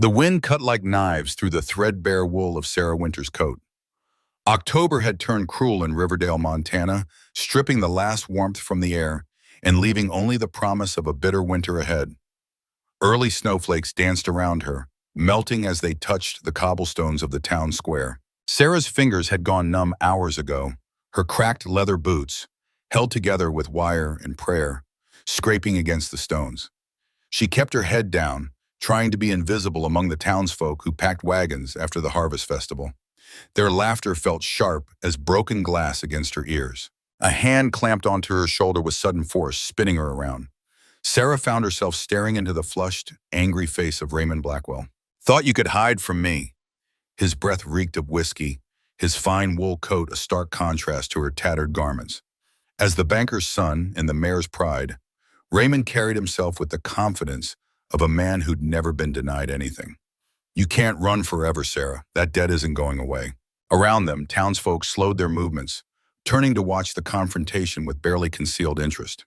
The wind cut like knives through the threadbare wool of Sarah Winter's coat. October had turned cruel in Riverdale, Montana, stripping the last warmth from the air and leaving only the promise of a bitter winter ahead. Early snowflakes danced around her, melting as they touched the cobblestones of the town square. Sarah's fingers had gone numb hours ago, her cracked leather boots, held together with wire and prayer, scraping against the stones. She kept her head down, trying to be invisible among the townsfolk who packed wagons after the harvest festival. Their laughter felt sharp as broken glass against her ears. A hand clamped onto her shoulder with sudden force, spinning her around. Sarah found herself staring into the flushed, angry face of Raymond Blackwell. "Thought you could hide from me." His breath reeked of whiskey, his fine wool coat a stark contrast to her tattered garments. As the banker's son and the mayor's pride, Raymond carried himself with the confidence of a man who'd never been denied anything. "You can't run forever, Sarah. That debt isn't going away." Around them, townsfolk slowed their movements, turning to watch the confrontation with barely concealed interest.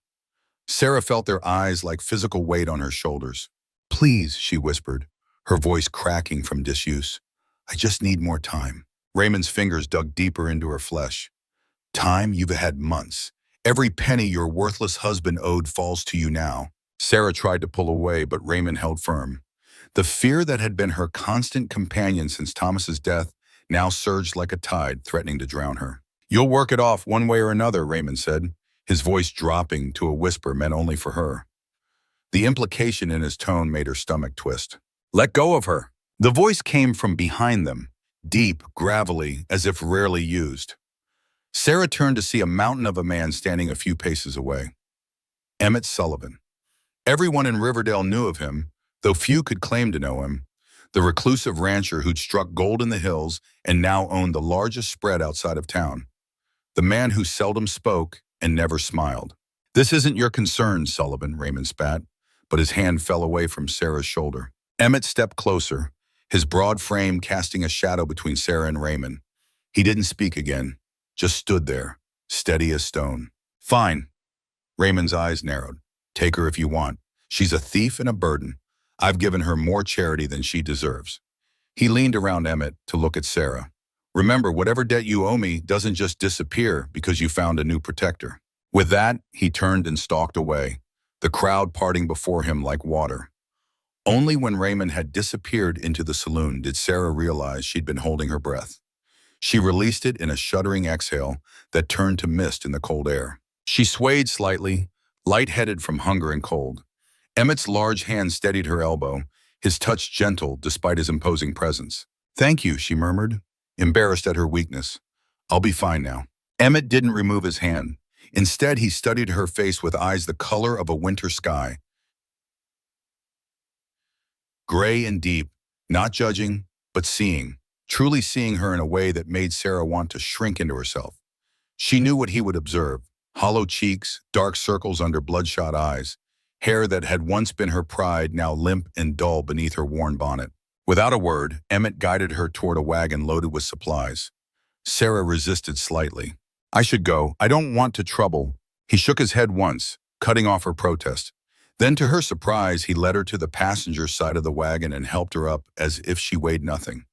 Sarah felt their eyes like physical weight on her shoulders. "Please," she whispered, her voice cracking from disuse. "I just need more time." Raymond's fingers dug deeper into her flesh. "Time? You've had months. Every penny your worthless husband owed falls to you now." Sarah tried to pull away, but Raymond held firm. The fear that had been her constant companion since Thomas's death now surged like a tide, threatening to drown her. "You'll work it off one way or another," Raymond said, his voice dropping to a whisper meant only for her. The implication in his tone made her stomach twist. "Let go of her." The voice came from behind them, deep, gravelly, as if rarely used. Sarah turned to see a mountain of a man standing a few paces away. Emmett Sullivan. Everyone in Riverdale knew of him, though few could claim to know him. The reclusive rancher who'd struck gold in the hills and now owned the largest spread outside of town. The man who seldom spoke and never smiled. "This isn't your concern, Sullivan," Raymond spat, but his hand fell away from Sarah's shoulder. Emmett stepped closer, his broad frame casting a shadow between Sarah and Raymond. He didn't speak again, just stood there, steady as stone. "Fine." Raymond's eyes narrowed. "Take her if you want. She's a thief and a burden. I've given her more charity than she deserves." He leaned around Emmett to look at Sarah. "Remember, whatever debt you owe me doesn't just disappear because you found a new protector." With that, he turned and stalked away, the crowd parting before him like water. Only when Raymond had disappeared into the saloon did Sarah realize she'd been holding her breath. She released it in a shuddering exhale that turned to mist in the cold air. She swayed slightly, lightheaded from hunger and cold. Emmett's large hand steadied her elbow, his touch gentle despite his imposing presence. "Thank you," she murmured, embarrassed at her weakness. "I'll be fine now." Emmett didn't remove his hand. Instead, he studied her face with eyes the color of a winter sky. Gray and deep, not judging, but seeing, truly seeing her in a way that made Sarah want to shrink into herself. She knew what he would observe: hollow cheeks, dark circles under bloodshot eyes, hair that had once been her pride now limp and dull beneath her worn bonnet. Without a word, Emmett guided her toward a wagon loaded with supplies. Sarah resisted slightly. "I should go. I don't want to trouble." He shook his head once, cutting off her protest. Then, to her surprise, he led her to the passenger side of the wagon and helped her up as if she weighed nothing.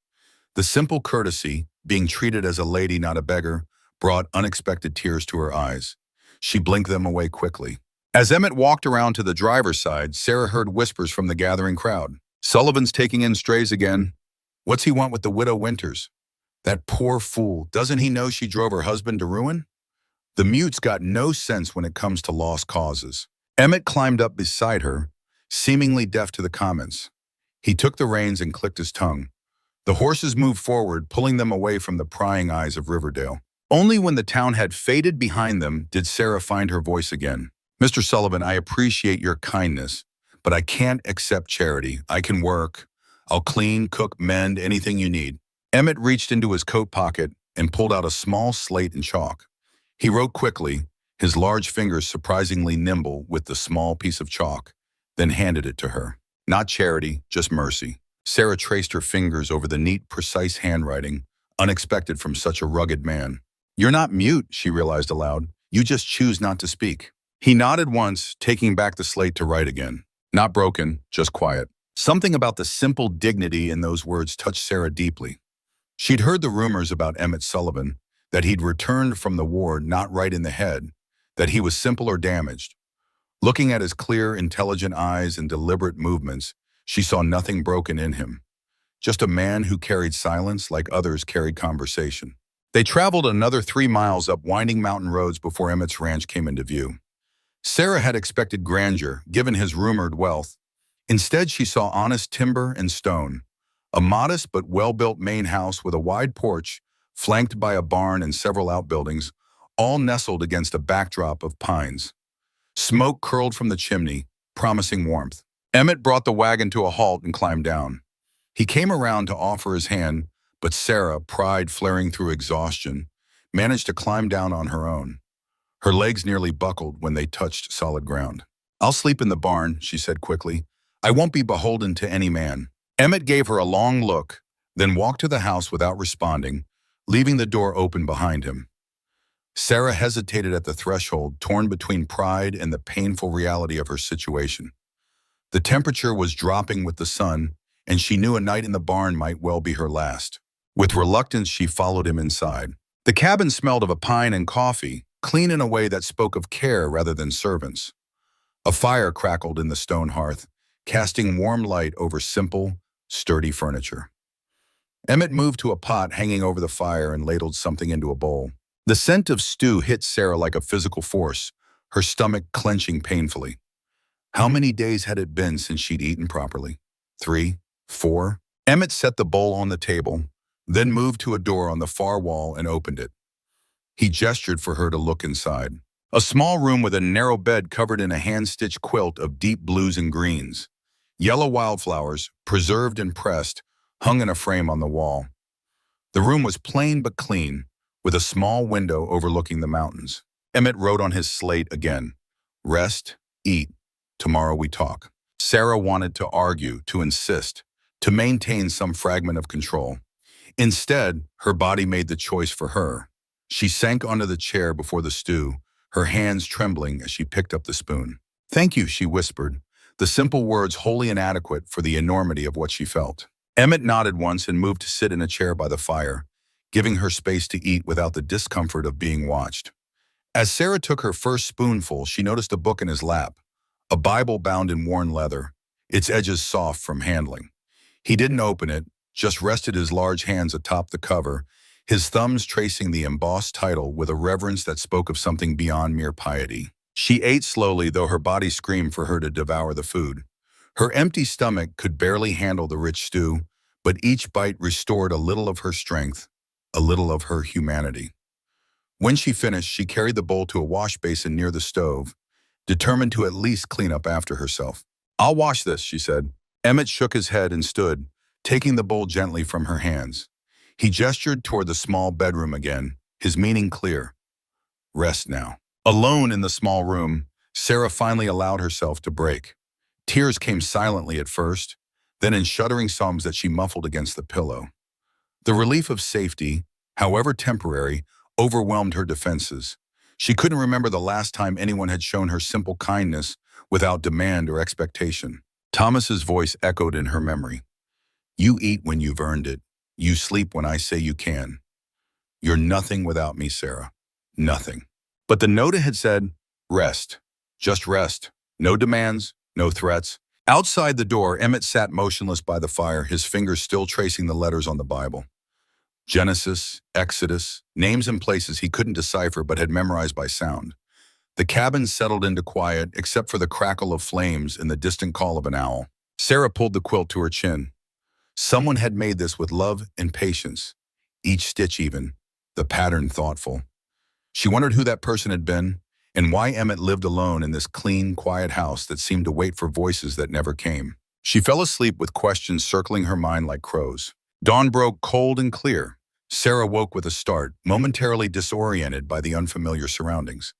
The simple courtesy, being treated as a lady, not a beggar, brought unexpected tears to her eyes. She blinked them away quickly. As Emmett walked around to the driver's side, Sarah heard whispers from the gathering crowd. "Sullivan's taking in strays again. What's he want with the widow Winters? That poor fool, doesn't he know she drove her husband to ruin?" The mutes got no sense when it comes to lost causes. Emmett climbed up beside her, seemingly deaf to the comments. He took the reins and clicked his tongue. The horses moved forward, pulling them away from the prying eyes of Riverdale. Only when the town had faded behind them did Sarah find her voice again. "Mr. Sullivan, I appreciate your kindness, but I can't accept charity. I can work. I'll clean, cook, mend, anything you need." Emmett reached into his coat pocket and pulled out a small slate and chalk. He wrote quickly, his large fingers surprisingly nimble with the small piece of chalk, then handed it to her. Not charity, just mercy. Sarah traced her fingers over the neat, precise handwriting, unexpected from such a rugged man. "You're not mute," she realized aloud. "You just choose not to speak." He nodded once, taking back the slate to write again. "Not broken, just quiet." Something about the simple dignity in those words touched Sarah deeply. She'd heard the rumors about Emmett Sullivan, that he'd returned from the war not right in the head, that he was simple or damaged. Looking at his clear, intelligent eyes and deliberate movements, she saw nothing broken in him. Just a man who carried silence like others carried conversation. They traveled another 3 miles up winding mountain roads before Emmett's ranch came into view. Sarah had expected grandeur, given his rumored wealth. Instead, she saw honest timber and stone, a modest but well-built main house with a wide porch, flanked by a barn and several outbuildings, all nestled against a backdrop of pines. Smoke curled from the chimney, promising warmth. Emmett brought the wagon to a halt and climbed down. He came around to offer his hand, but Sarah, pride flaring through exhaustion, managed to climb down on her own. Her legs nearly buckled when they touched solid ground. "I'll sleep in the barn," she said quickly. "I won't be beholden to any man." Emmett gave her a long look, then walked to the house without responding, leaving the door open behind him. Sarah hesitated at the threshold, torn between pride and the painful reality of her situation. The temperature was dropping with the sun, and she knew a night in the barn might well be her last. With reluctance, she followed him inside. The cabin smelled of a pine and coffee, clean in a way that spoke of care rather than servants. A fire crackled in the stone hearth, casting warm light over simple, sturdy furniture. Emmett moved to a pot hanging over the fire and ladled something into a bowl. The scent of stew hit Sarah like a physical force, her stomach clenching painfully. How many days had it been since she'd eaten properly? 3, 4? Emmett set the bowl on the table, then moved to a door on the far wall and opened it. He gestured for her to look inside. A small room with a narrow bed covered in a hand-stitched quilt of deep blues and greens. Yellow wildflowers, preserved and pressed, hung in a frame on the wall. The room was plain but clean, with a small window overlooking the mountains. Emmett wrote on his slate again, "Rest, eat, tomorrow we talk." Sarah wanted to argue, to insist, to maintain some fragment of control. Instead, her body made the choice for her. She sank onto the chair before the stew, her hands trembling as she picked up the spoon. "Thank you," she whispered, the simple words wholly inadequate for the enormity of what she felt. Emmett nodded once and moved to sit in a chair by the fire, giving her space to eat without the discomfort of being watched. As Sarah took her first spoonful, she noticed a book in his lap, a Bible bound in worn leather, its edges soft from handling. He didn't open it, just rested his large hands atop the cover, his thumbs tracing the embossed title with a reverence that spoke of something beyond mere piety. She ate slowly, though her body screamed for her to devour the food. Her empty stomach could barely handle the rich stew, but each bite restored a little of her strength, a little of her humanity. When she finished, she carried the bowl to a wash basin near the stove, determined to at least clean up after herself. "I'll wash this," she said. Emmett shook his head and stood, taking the bowl gently from her hands. He gestured toward the small bedroom again, his meaning clear. Rest now. Alone in the small room, Sarah finally allowed herself to break. Tears came silently at first, then in shuddering sobs that she muffled against the pillow. The relief of safety, however temporary, overwhelmed her defenses. She couldn't remember the last time anyone had shown her simple kindness without demand or expectation. Thomas's voice echoed in her memory. "You eat when you've earned it. You sleep when I say you can. You're nothing without me, Sarah. Nothing." But the note had said, "Rest. Just rest. No demands, no threats." Outside the door, Emmett sat motionless by the fire, his fingers still tracing the letters on the Bible. Genesis, Exodus, names and places he couldn't decipher but had memorized by sound. The cabin settled into quiet except for the crackle of flames and the distant call of an owl. Sarah pulled the quilt to her chin. Someone had made this with love and patience, each stitch even, the pattern thoughtful. She wondered who that person had been and why Emmett lived alone in this clean, quiet house that seemed to wait for voices that never came. She fell asleep with questions circling her mind like crows. Dawn broke cold and clear. Sarah woke with a start, momentarily disoriented by the unfamiliar surroundings.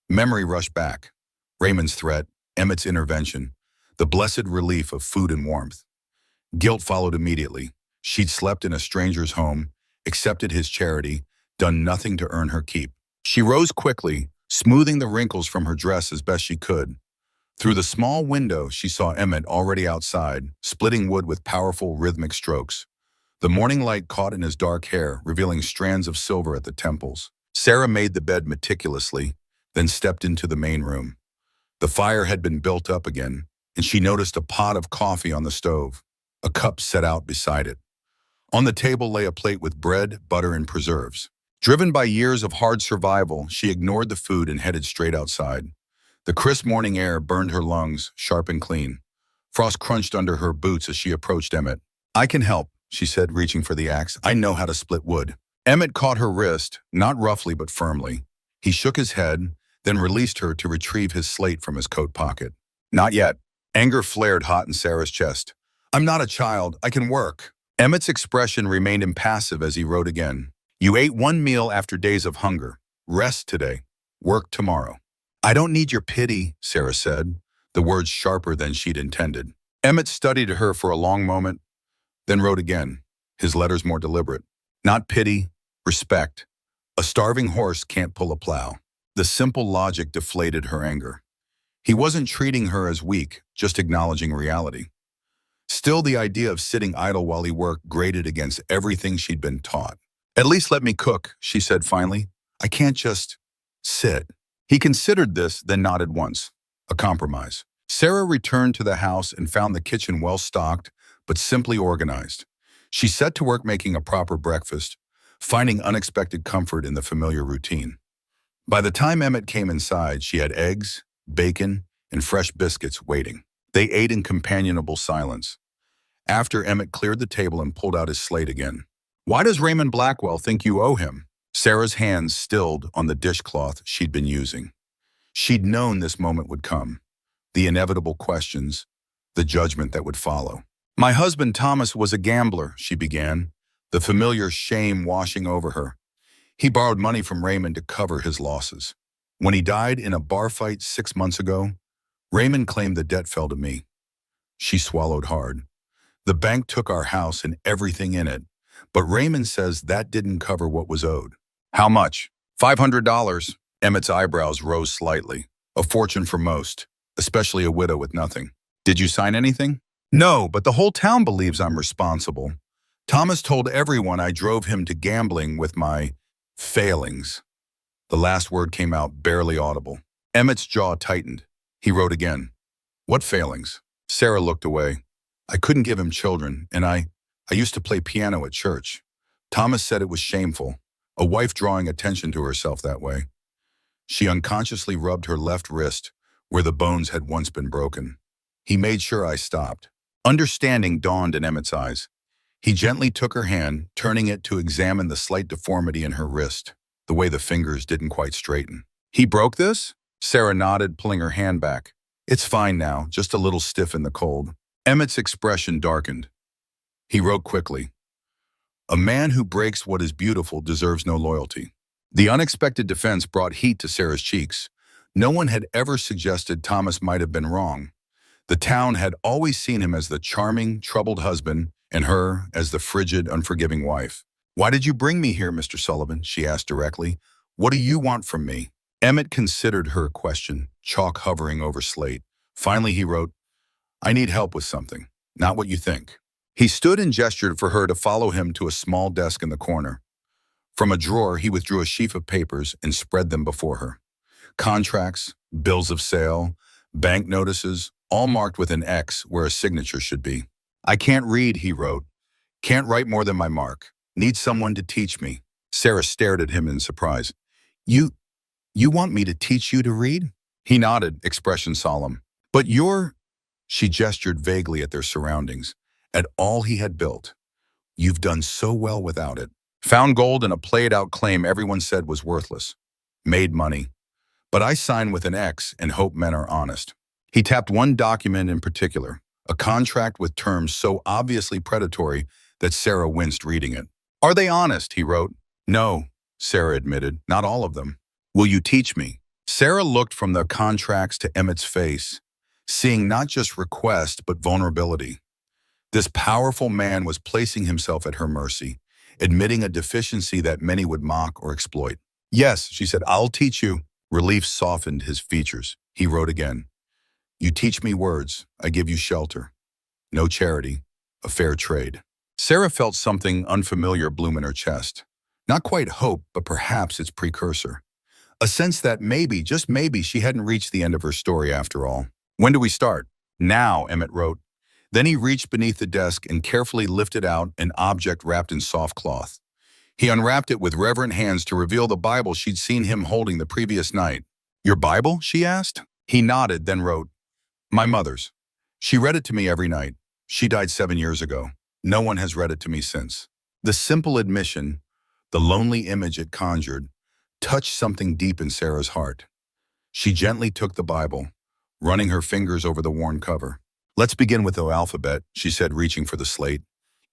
Memory rushed back. Raymond's threat, Emmett's intervention, the blessed relief of food and warmth. Guilt followed immediately. She'd slept in a stranger's home, accepted his charity, done nothing to earn her keep. She rose quickly, smoothing the wrinkles from her dress as best she could. Through the small window, she saw Emmett already outside, splitting wood with powerful rhythmic strokes. The morning light caught in his dark hair, revealing strands of silver at the temples. Sarah made the bed meticulously, then stepped into the main room. The fire had been built up again, and she noticed a pot of coffee on the stove, a cup set out beside it. On the table lay a plate with bread, butter, and preserves. Driven by years of hard survival, she ignored the food and headed straight outside. The crisp morning air burned her lungs, sharp and clean. Frost crunched under her boots as she approached Emmett. "I can help," she said, reaching for the axe. "I know how to split wood." Emmett caught her wrist, not roughly but firmly. He shook his head, then released her to retrieve his slate from his coat pocket. "Not yet." Anger flared hot in Sarah's chest. "I'm not a child. I can work." Emmett's expression remained impassive as he wrote again. "You ate one meal after days of hunger. Rest today. Work tomorrow." "I don't need your pity," Sarah said, the words sharper than she'd intended. Emmett studied her for a long moment, then wrote again, his letters more deliberate. "Not pity, respect. A starving horse can't pull a plow." The simple logic deflated her anger. He wasn't treating her as weak, just acknowledging reality. Still, the idea of sitting idle while he worked grated against everything she'd been taught. "At least let me cook," she said finally. "I can't just sit." He considered this, then nodded once. A compromise. Sarah returned to the house and found the kitchen well-stocked, but simply organized. She set to work making a proper breakfast, finding unexpected comfort in the familiar routine. By the time Emmett came inside, she had eggs, bacon, and fresh biscuits waiting. They ate in companionable silence. After Emmett cleared the table and pulled out his slate again. "Why does Raymond Blackwell think you owe him?" Sarah's hands stilled on the dishcloth she'd been using. She'd known this moment would come. The inevitable questions, the judgment that would follow. "My husband Thomas was a gambler," she began, the familiar shame washing over her. "He borrowed money from Raymond to cover his losses. When he died in a bar fight 6 months ago, Raymond claimed the debt fell to me." She swallowed hard. "The bank took our house and everything in it, but Raymond says that didn't cover what was owed." "How much?" $500. Emmett's eyebrows rose slightly. A fortune for most, especially a widow with nothing. "Did you sign anything?" "No, but the whole town believes I'm responsible. Thomas told everyone I drove him to gambling with my failings." The last word came out barely audible. Emmett's jaw tightened. He wrote again. "What failings?" Sarah looked away. "I couldn't give him children, and I used to play piano at church. Thomas said it was shameful, a wife drawing attention to herself that way." She unconsciously rubbed her left wrist, where the bones had once been broken. "He made sure I stopped." Understanding dawned in Emmett's eyes. He gently took her hand, turning it to examine the slight deformity in her wrist, the way the fingers didn't quite straighten. "He broke this?" Sarah nodded, pulling her hand back. "It's fine now, just a little stiff in the cold." Emmett's expression darkened. He wrote quickly, "A man who breaks what is beautiful deserves no loyalty." The unexpected defense brought heat to Sarah's cheeks. No one had ever suggested Thomas might have been wrong. The town had always seen him as the charming, troubled husband, and her as the frigid, unforgiving wife. "Why did you bring me here, Mr. Sullivan?" she asked directly. "What do you want from me?" Emmett considered her question, chalk hovering over slate. Finally he wrote, "I need help with something, not what you think." He stood and gestured for her to follow him to a small desk in the corner. From a drawer, he withdrew a sheaf of papers and spread them before her. Contracts, bills of sale, bank notices, all marked with an X where a signature should be. "I can't read," he wrote. "Can't write more than my mark. Need someone to teach me." Sarah stared at him in surprise. You want me to teach you to read?" He nodded, expression solemn. "But you're—" She gestured vaguely at their surroundings, at all he had built. "You've done so well without it. Found gold in a played-out claim everyone said was worthless. Made money. But I sign with an X and hope men are honest." He tapped one document in particular, a contract with terms so obviously predatory that Sarah winced reading it. "Are they honest?" he wrote. "No," Sarah admitted, "not all of them." "Will you teach me?" Sarah looked from the contracts to Emmett's face, seeing not just request but vulnerability. This powerful man was placing himself at her mercy, admitting a deficiency that many would mock or exploit. "Yes," she said, "I'll teach you." Relief softened his features. He wrote again. You teach me words, I give you shelter. No charity, a fair trade. Sarah felt something unfamiliar bloom in her chest. Not quite hope, but perhaps its precursor. A sense that maybe, just maybe, she hadn't reached the end of her story after all. When do we start? Now, Emmett wrote. Then he reached beneath the desk and carefully lifted out an object wrapped in soft cloth. He unwrapped it with reverent hands to reveal the Bible she'd seen him holding the previous night. Your Bible? She asked. He nodded, then wrote, My mother's. She read it to me every night. She died 7 years ago. No one has read it to me since. The simple admission, the lonely image it conjured, touched something deep in Sarah's heart. She gently took the Bible, running her fingers over the worn cover. Let's begin with the alphabet, she said, reaching for the slate.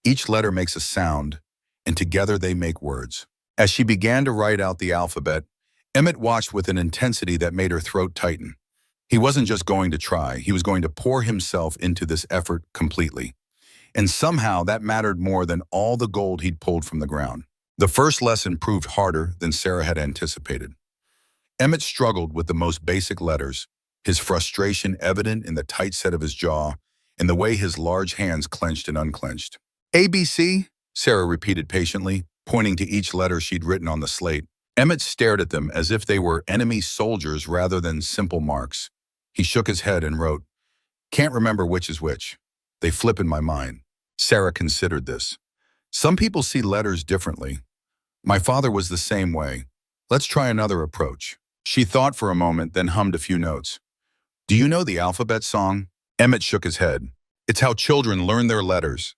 Each letter makes a sound, and together they make words. As she began to write out the alphabet, Emmett watched with an intensity that made her throat tighten. He wasn't just going to try, he was going to pour himself into this effort completely. And somehow that mattered more than all the gold he'd pulled from the ground. The first lesson proved harder than Sarah had anticipated. Emmett struggled with the most basic letters, his frustration evident in the tight set of his jaw and the way his large hands clenched and unclenched. ABC, Sarah repeated patiently, pointing to each letter she'd written on the slate. Emmett stared at them as if they were enemy soldiers rather than simple marks. He shook his head and wrote, Can't remember which is which. They flip in my mind. Sarah considered this. Some people see letters differently. My father was the same way. Let's try another approach. She thought for a moment, then hummed a few notes. Do you know the alphabet song? Emmett shook his head. It's how children learn their letters.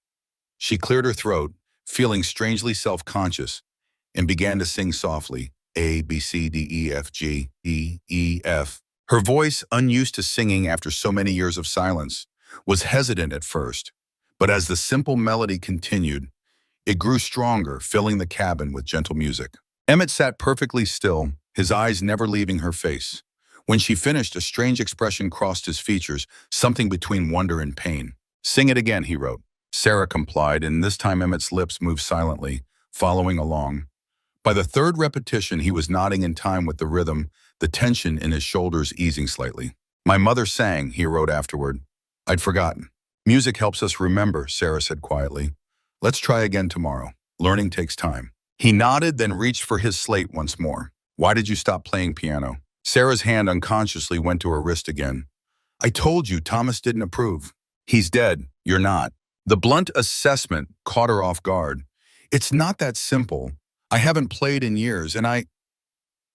She cleared her throat, feeling strangely self-conscious, and began to sing softly, A, B, C, D, E, F, G, E, F. Her voice, unused to singing after so many years of silence, was hesitant at first, but as the simple melody continued, it grew stronger, filling the cabin with gentle music. Emmett sat perfectly still, his eyes never leaving her face. When she finished, a strange expression crossed his features, something between wonder and pain. Sing it again, he wrote. Sarah complied, and this time Emmett's lips moved silently, following along. By the third repetition, he was nodding in time with the rhythm, the tension in his shoulders easing slightly. My mother sang, he wrote afterward. I'd forgotten. Music helps us remember, Sarah said quietly. Let's try again tomorrow. Learning takes time. He nodded, then reached for his slate once more. Why did you stop playing piano? Sarah's hand unconsciously went to her wrist again. I told you Thomas didn't approve. He's dead. You're not. The blunt assessment caught her off guard. It's not that simple. I haven't played in years, and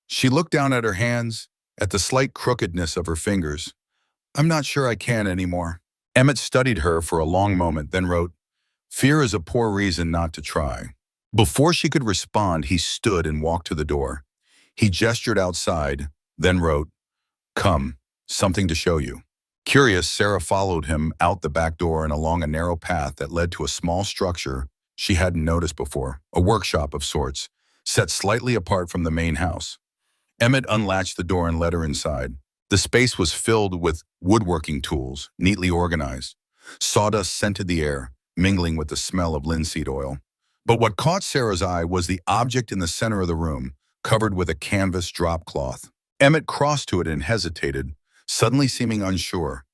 She looked down at her hands, at the slight crookedness of her fingers. I'm not sure I can anymore. Emmett studied her for a long moment, then wrote, Fear is a poor reason not to try. Before she could respond, he stood and walked to the door. He gestured outside, then wrote, Come, something to show you. Curious, Sarah followed him out the back door and along a narrow path that led to a small structure she hadn't noticed before, a workshop of sorts, set slightly apart from the main house. Emmett unlatched the door and led her inside. The space was filled with woodworking tools, neatly organized. Sawdust scented the air, mingling with the smell of linseed oil. But what caught Sarah's eye was the object in the center of the room, covered with a canvas drop cloth. Emmett crossed to it and hesitated, suddenly seeming unsure.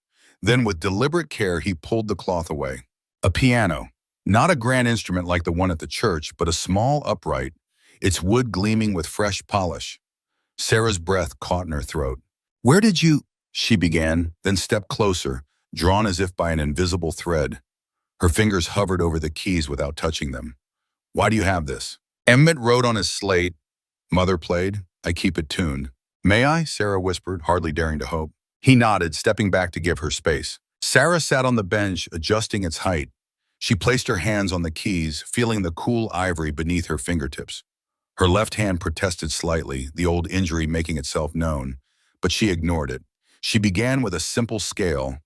Then with deliberate care, he pulled the cloth away. A piano. Not a grand instrument like the one at the church, but a small upright, its wood gleaming with fresh polish. Sarah's breath caught in her throat. Where did you? She began, then stepped closer, drawn as if by an invisible thread. Her fingers hovered over the keys without touching them. Why do you have this? Emmett wrote on his slate, Mother played, I keep it tuned. May I? Sarah whispered, hardly daring to hope. He nodded, stepping back to give her space. Sarah sat on the bench, adjusting its height. She placed her hands on the keys, feeling the cool ivory beneath her fingertips. Her left hand protested slightly, the old injury making itself known, but she ignored it. She began with a simple scale,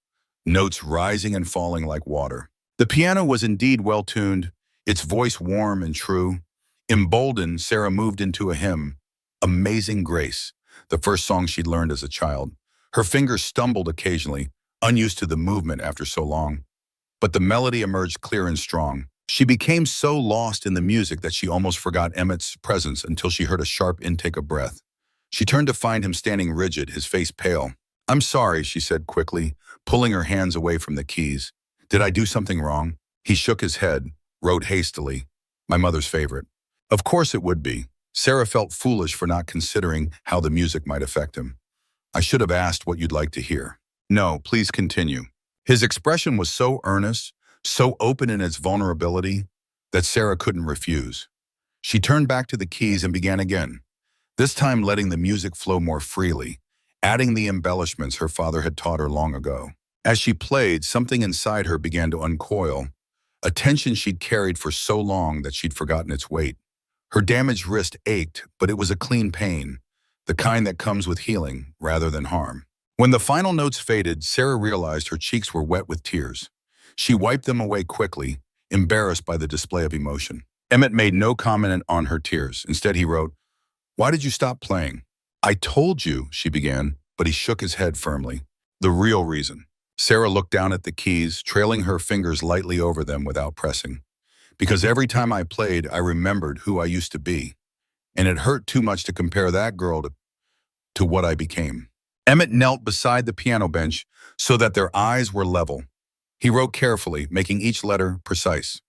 notes rising and falling like water. The piano was indeed well-tuned, its voice warm and true. Emboldened, Sarah moved into a hymn, Amazing Grace, the first song she'd learned as a child. Her fingers stumbled occasionally, unused to the movement after so long. But the melody emerged clear and strong. She became so lost in the music that she almost forgot Emmett's presence until she heard a sharp intake of breath. She turned to find him standing rigid, his face pale. I'm sorry, she said quickly, pulling her hands away from the keys. Did I do something wrong? He shook his head, wrote hastily, my mother's favorite. Of course it would be. Sarah felt foolish for not considering how the music might affect him. I should have asked what you'd like to hear. No, please continue. His expression was so earnest, so open in its vulnerability, that Sarah couldn't refuse. She turned back to the keys and began again, this time letting the music flow more freely, adding the embellishments her father had taught her long ago. As she played, something inside her began to uncoil, a tension she'd carried for so long that she'd forgotten its weight. Her damaged wrist ached, but it was a clean pain, the kind that comes with healing rather than harm. When the final notes faded, Sarah realized her cheeks were wet with tears. She wiped them away quickly, embarrassed by the display of emotion. Emmett made no comment on her tears. Instead, he wrote, "Why did you stop playing?" "I told you," she began, but he shook his head firmly. "The real reason." Sarah looked down at the keys, trailing her fingers lightly over them without pressing. "Because every time I played, I remembered who I used to be, and it hurt too much to compare that girl to what I became." Emmett knelt beside the piano bench so that their eyes were level. He wrote carefully, making each letter precise.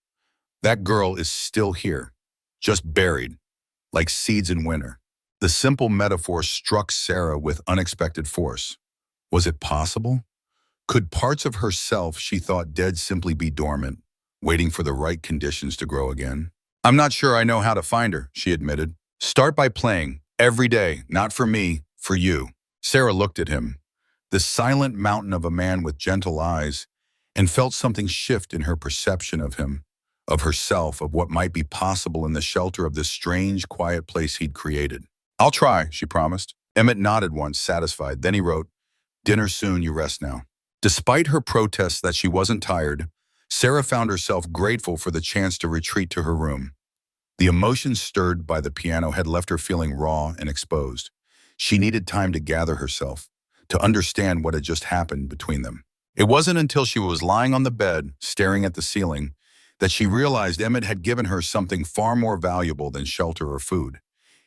"That girl is still here, just buried, like seeds in winter." The simple metaphor struck Sarah with unexpected force. Was it possible? Could parts of herself she thought dead simply be dormant, waiting for the right conditions to grow again? "I'm not sure I know how to find her," she admitted. "Start by playing, every day, not for me, for you." Sarah looked at him, this silent mountain of a man with gentle eyes, and felt something shift in her perception of him, of herself, of what might be possible in the shelter of this strange, quiet place he'd created. "I'll try," she promised. Emmett nodded once, satisfied. Then he wrote, "Dinner soon, you rest now." Despite her protests that she wasn't tired, Sarah found herself grateful for the chance to retreat to her room. The emotions stirred by the piano had left her feeling raw and exposed. She needed time to gather herself, to understand what had just happened between them. It wasn't until she was lying on the bed, staring at the ceiling, that she realized Emmett had given her something far more valuable than shelter or food.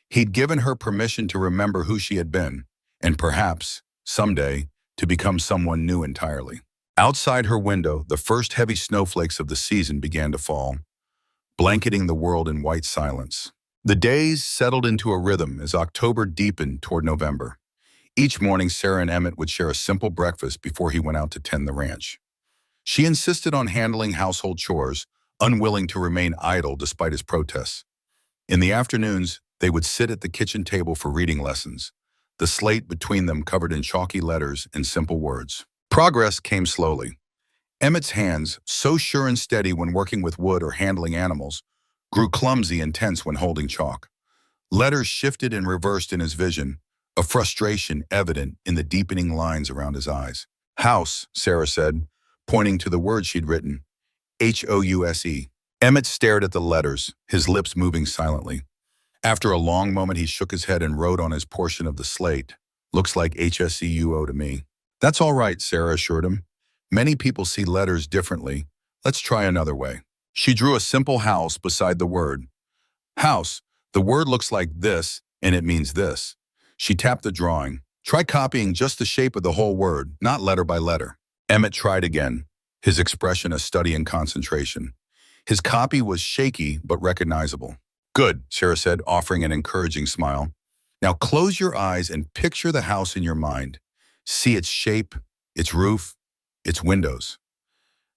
He'd given her permission to remember who she had been, and perhaps, someday, to become someone new entirely. Outside her window, the first heavy snowflakes of the season began to fall, blanketing the world in white silence. The days settled into a rhythm as October deepened toward November. Each morning, Sarah and Emmett would share a simple breakfast before he went out to tend the ranch. She insisted on handling household chores, unwilling to remain idle despite his protests. In the afternoons, they would sit at the kitchen table for reading lessons, the slate between them covered in chalky letters and simple words. Progress came slowly. Emmett's hands, so sure and steady when working with wood or handling animals, grew clumsy and tense when holding chalk. Letters shifted and reversed in his vision, a frustration evident in the deepening lines around his eyes. "House," Sarah said, pointing to the word she'd written, House. Emmett stared at the letters, his lips moving silently. After a long moment, he shook his head and wrote on his portion of the slate, "Looks like HSEUO to me." "That's all right," Sarah assured him. "Many people see letters differently. Let's try another way." She drew a simple house beside the word. "House, the word looks like this, and it means this." She tapped the drawing. "Try copying just the shape of the whole word, not letter by letter." Emmett tried again, his expression a study in concentration. His copy was shaky but recognizable. "Good," Sarah said, offering an encouraging smile. "Now close your eyes and picture the house in your mind. See its shape, its roof, its windows.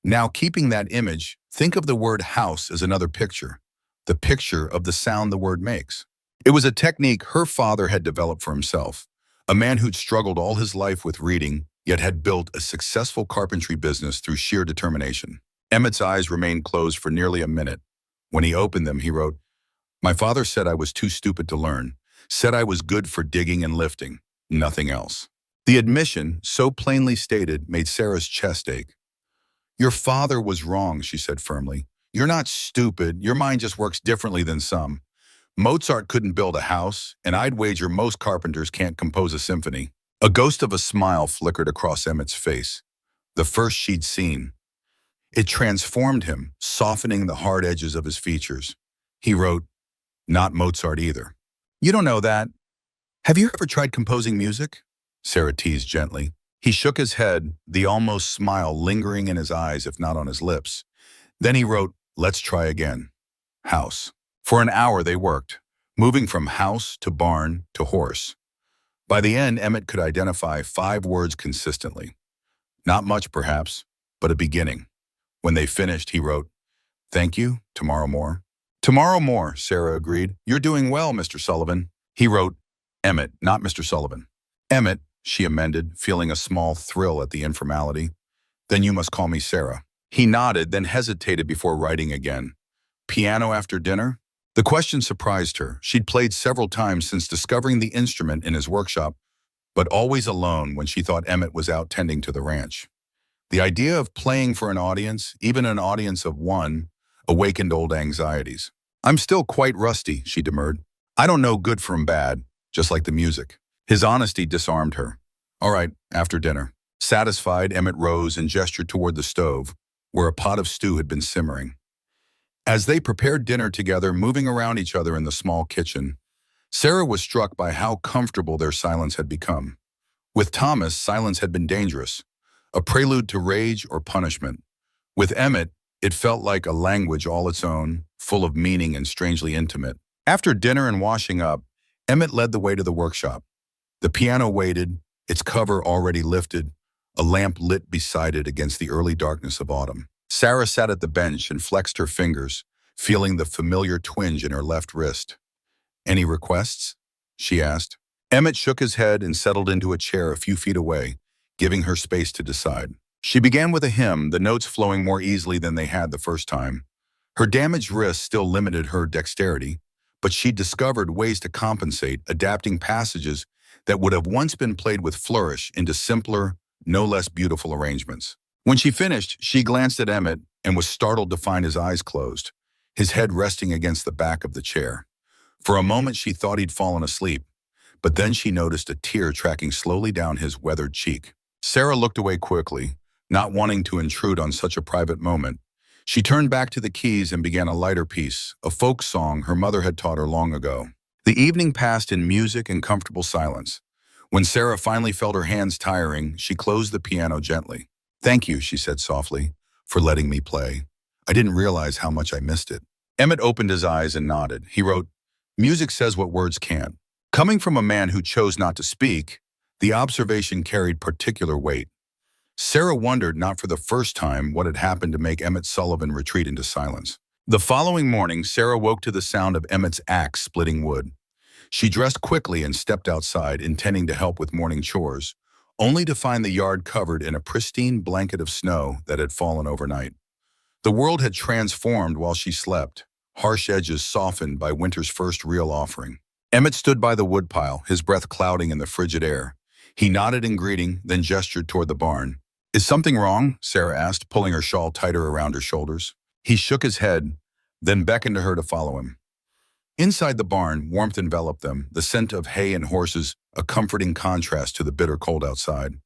Now, keeping that image, think of the word house as another picture, the picture of the sound the word makes." It was a technique her father had developed for himself, a man who'd struggled all his life with reading, yet had built a successful carpentry business through sheer determination. Emmett's eyes remained closed for nearly a minute. When he opened them, he wrote, "My father said I was too stupid to learn, said I was good for digging and lifting, nothing else." The admission, so plainly stated, made Sarah's chest ache. "Your father was wrong," she said firmly. "You're not stupid. Your mind just works differently than some. Mozart couldn't build a house, and I'd wager most carpenters can't compose a symphony." A ghost of a smile flickered across Emmett's face, the first she'd seen. It transformed him, softening the hard edges of his features. He wrote, "Not Mozart either." "You don't know that. Have you ever tried composing music?" Sarah teased gently. He shook his head, the almost smile lingering in his eyes if not on his lips. Then he wrote, "Let's try again. House." For an hour they worked, moving from house to barn to horse. By the end, Emmett could identify 5 words consistently. Not much, perhaps, but a beginning. When they finished, he wrote, "Thank you, tomorrow more." "Tomorrow more," Sarah agreed. "You're doing well, Mr. Sullivan." He wrote, "Emmett, not Mr. Sullivan." "Emmett," she amended, feeling a small thrill at the informality. "Then you must call me Sarah." He nodded, then hesitated before writing again. "Piano after dinner?" The question surprised her. She'd played several times since discovering the instrument in his workshop, but always alone when she thought Emmett was out tending to the ranch. The idea of playing for an audience, even an audience of one, awakened old anxieties. "I'm still quite rusty," she demurred. "I don't know good from bad, just like the music." His honesty disarmed her. "All right, after dinner." Satisfied, Emmett rose and gestured toward the stove, where a pot of stew had been simmering. As they prepared dinner together, moving around each other in the small kitchen, Sarah was struck by how comfortable their silence had become. With Thomas, silence had been dangerous, a prelude to rage or punishment. With Emmett, it felt like a language all its own, full of meaning and strangely intimate. After dinner and washing up, Emmett led the way to the workshop. The piano waited, its cover already lifted, a lamp lit beside it against the early darkness of autumn. Sarah sat at the bench and flexed her fingers, feeling the familiar twinge in her left wrist. "Any requests?" she asked. Emmett shook his head and settled into a chair a few feet away, giving her space to decide. She began with a hymn, the notes flowing more easily than they had the first time. Her damaged wrist still limited her dexterity, but she'd discovered ways to compensate, adapting passages that would have once been played with flourish into simpler, no less beautiful arrangements. When she finished, she glanced at Emmett and was startled to find his eyes closed, his head resting against the back of the chair. For a moment, she thought he'd fallen asleep, but then she noticed a tear tracking slowly down his weathered cheek. Sarah looked away quickly, not wanting to intrude on such a private moment. She turned back to the keys and began a lighter piece, a folk song her mother had taught her long ago. The evening passed in music and comfortable silence. When Sarah finally felt her hands tiring, she closed the piano gently. "Thank you," she said softly, "for letting me play. I didn't realize how much I missed it." Emmett opened his eyes and nodded. He wrote, "Music says what words can't." Coming from a man who chose not to speak, the observation carried particular weight. Sarah wondered, not for the first time, what had happened to make Emmett Sullivan retreat into silence. The following morning, Sarah woke to the sound of Emmett's axe splitting wood. She dressed quickly and stepped outside, intending to help with morning chores, only to find the yard covered in a pristine blanket of snow that had fallen overnight. The world had transformed while she slept, harsh edges softened by winter's first real offering. Emmett stood by the woodpile, his breath clouding in the frigid air. He nodded in greeting, then gestured toward the barn. "Is something wrong?" Sarah asked, pulling her shawl tighter around her shoulders. He shook his head, then beckoned to her to follow him. Inside the barn, warmth enveloped them, the scent of hay and horses, a comforting contrast to the bitter cold outside.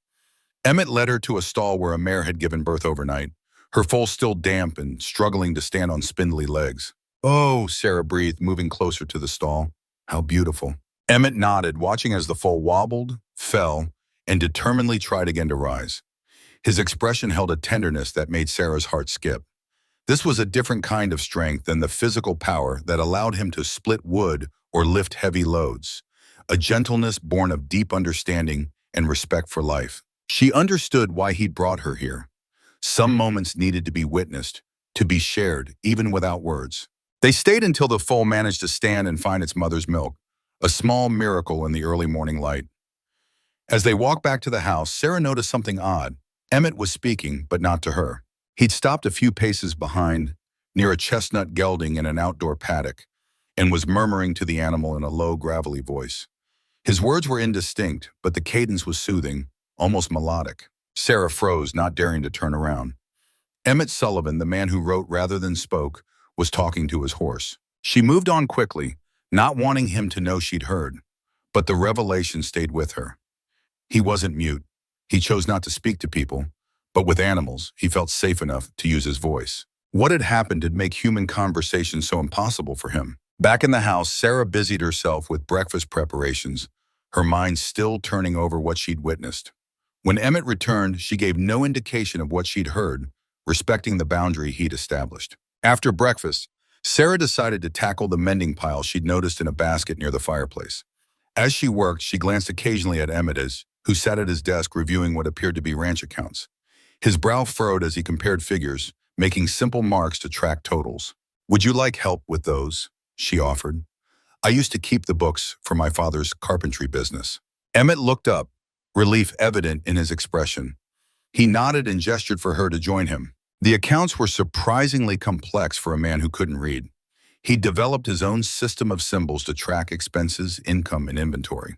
Emmett led her to a stall where a mare had given birth overnight, her foal still damp and struggling to stand on spindly legs. "Oh," Sarah breathed, moving closer to the stall. "How beautiful." Emmett nodded, watching as the foal wobbled, fell, and determinedly tried again to rise. His expression held a tenderness that made Sarah's heart skip. This was a different kind of strength than the physical power that allowed him to split wood or lift heavy loads, a gentleness born of deep understanding and respect for life. She understood why he'd brought her here. Some moments needed to be witnessed, to be shared, even without words. They stayed until the foal managed to stand and find its mother's milk, a small miracle in the early morning light. As they walked back to the house, Sarah noticed something odd. Emmett was speaking, but not to her. He'd stopped a few paces behind, near a chestnut gelding in an outdoor paddock, and was murmuring to the animal in a low, gravelly voice. His words were indistinct, but the cadence was soothing, almost melodic. Sarah froze, not daring to turn around. Emmett Sullivan, the man who wrote rather than spoke, was talking to his horse. She moved on quickly, not wanting him to know she'd heard, but the revelation stayed with her. He wasn't mute. He chose not to speak to people, but with animals, he felt safe enough to use his voice. What had happened to make human conversation so impossible for him? Back in the house, Sarah busied herself with breakfast preparations, her mind still turning over what she'd witnessed. When Emmett returned, she gave no indication of what she'd heard, respecting the boundary he'd established. After breakfast, Sarah decided to tackle the mending pile she'd noticed in a basket near the fireplace. As she worked, she glanced occasionally at Emmett, who sat at his desk reviewing what appeared to be ranch accounts. His brow furrowed as he compared figures, making simple marks to track totals. "Would you like help with those?" she offered. "I used to keep the books for my father's carpentry business." Emmett looked up, relief evident in his expression. He nodded and gestured for her to join him. The accounts were surprisingly complex for a man who couldn't read. He developed his own system of symbols to track expenses, income, and inventory.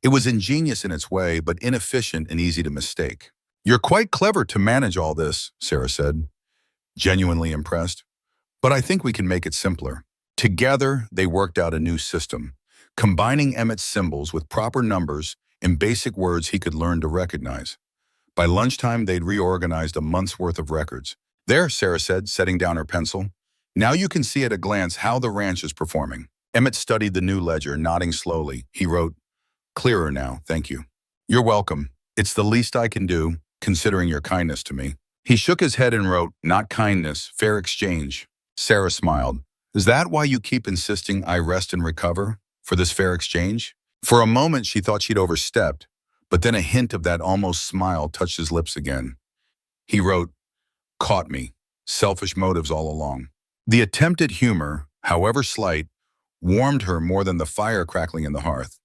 It was ingenious in its way, but inefficient and easy to mistake. "You're quite clever to manage all this," Sarah said, genuinely impressed. "But I think we can make it simpler." Together, they worked out a new system, combining Emmett's symbols with proper numbers and basic words he could learn to recognize. By lunchtime, they'd reorganized a month's worth of records. "There," Sarah said, setting down her pencil. "Now you can see at a glance how the ranch is performing." Emmett studied the new ledger, nodding slowly. He wrote, "Clearer now, thank you." "You're welcome. It's the least I can do, considering your kindness to me." He shook his head and wrote, "Not kindness, fair exchange." Sarah smiled. "Is that why you keep insisting I rest and recover? For this fair exchange?" For a moment, she thought she'd overstepped, but then a hint of that almost smile touched his lips again. He wrote, "Caught me. Selfish motives all along." The attempt at humor, however slight, warmed her more than the fire crackling in the hearth.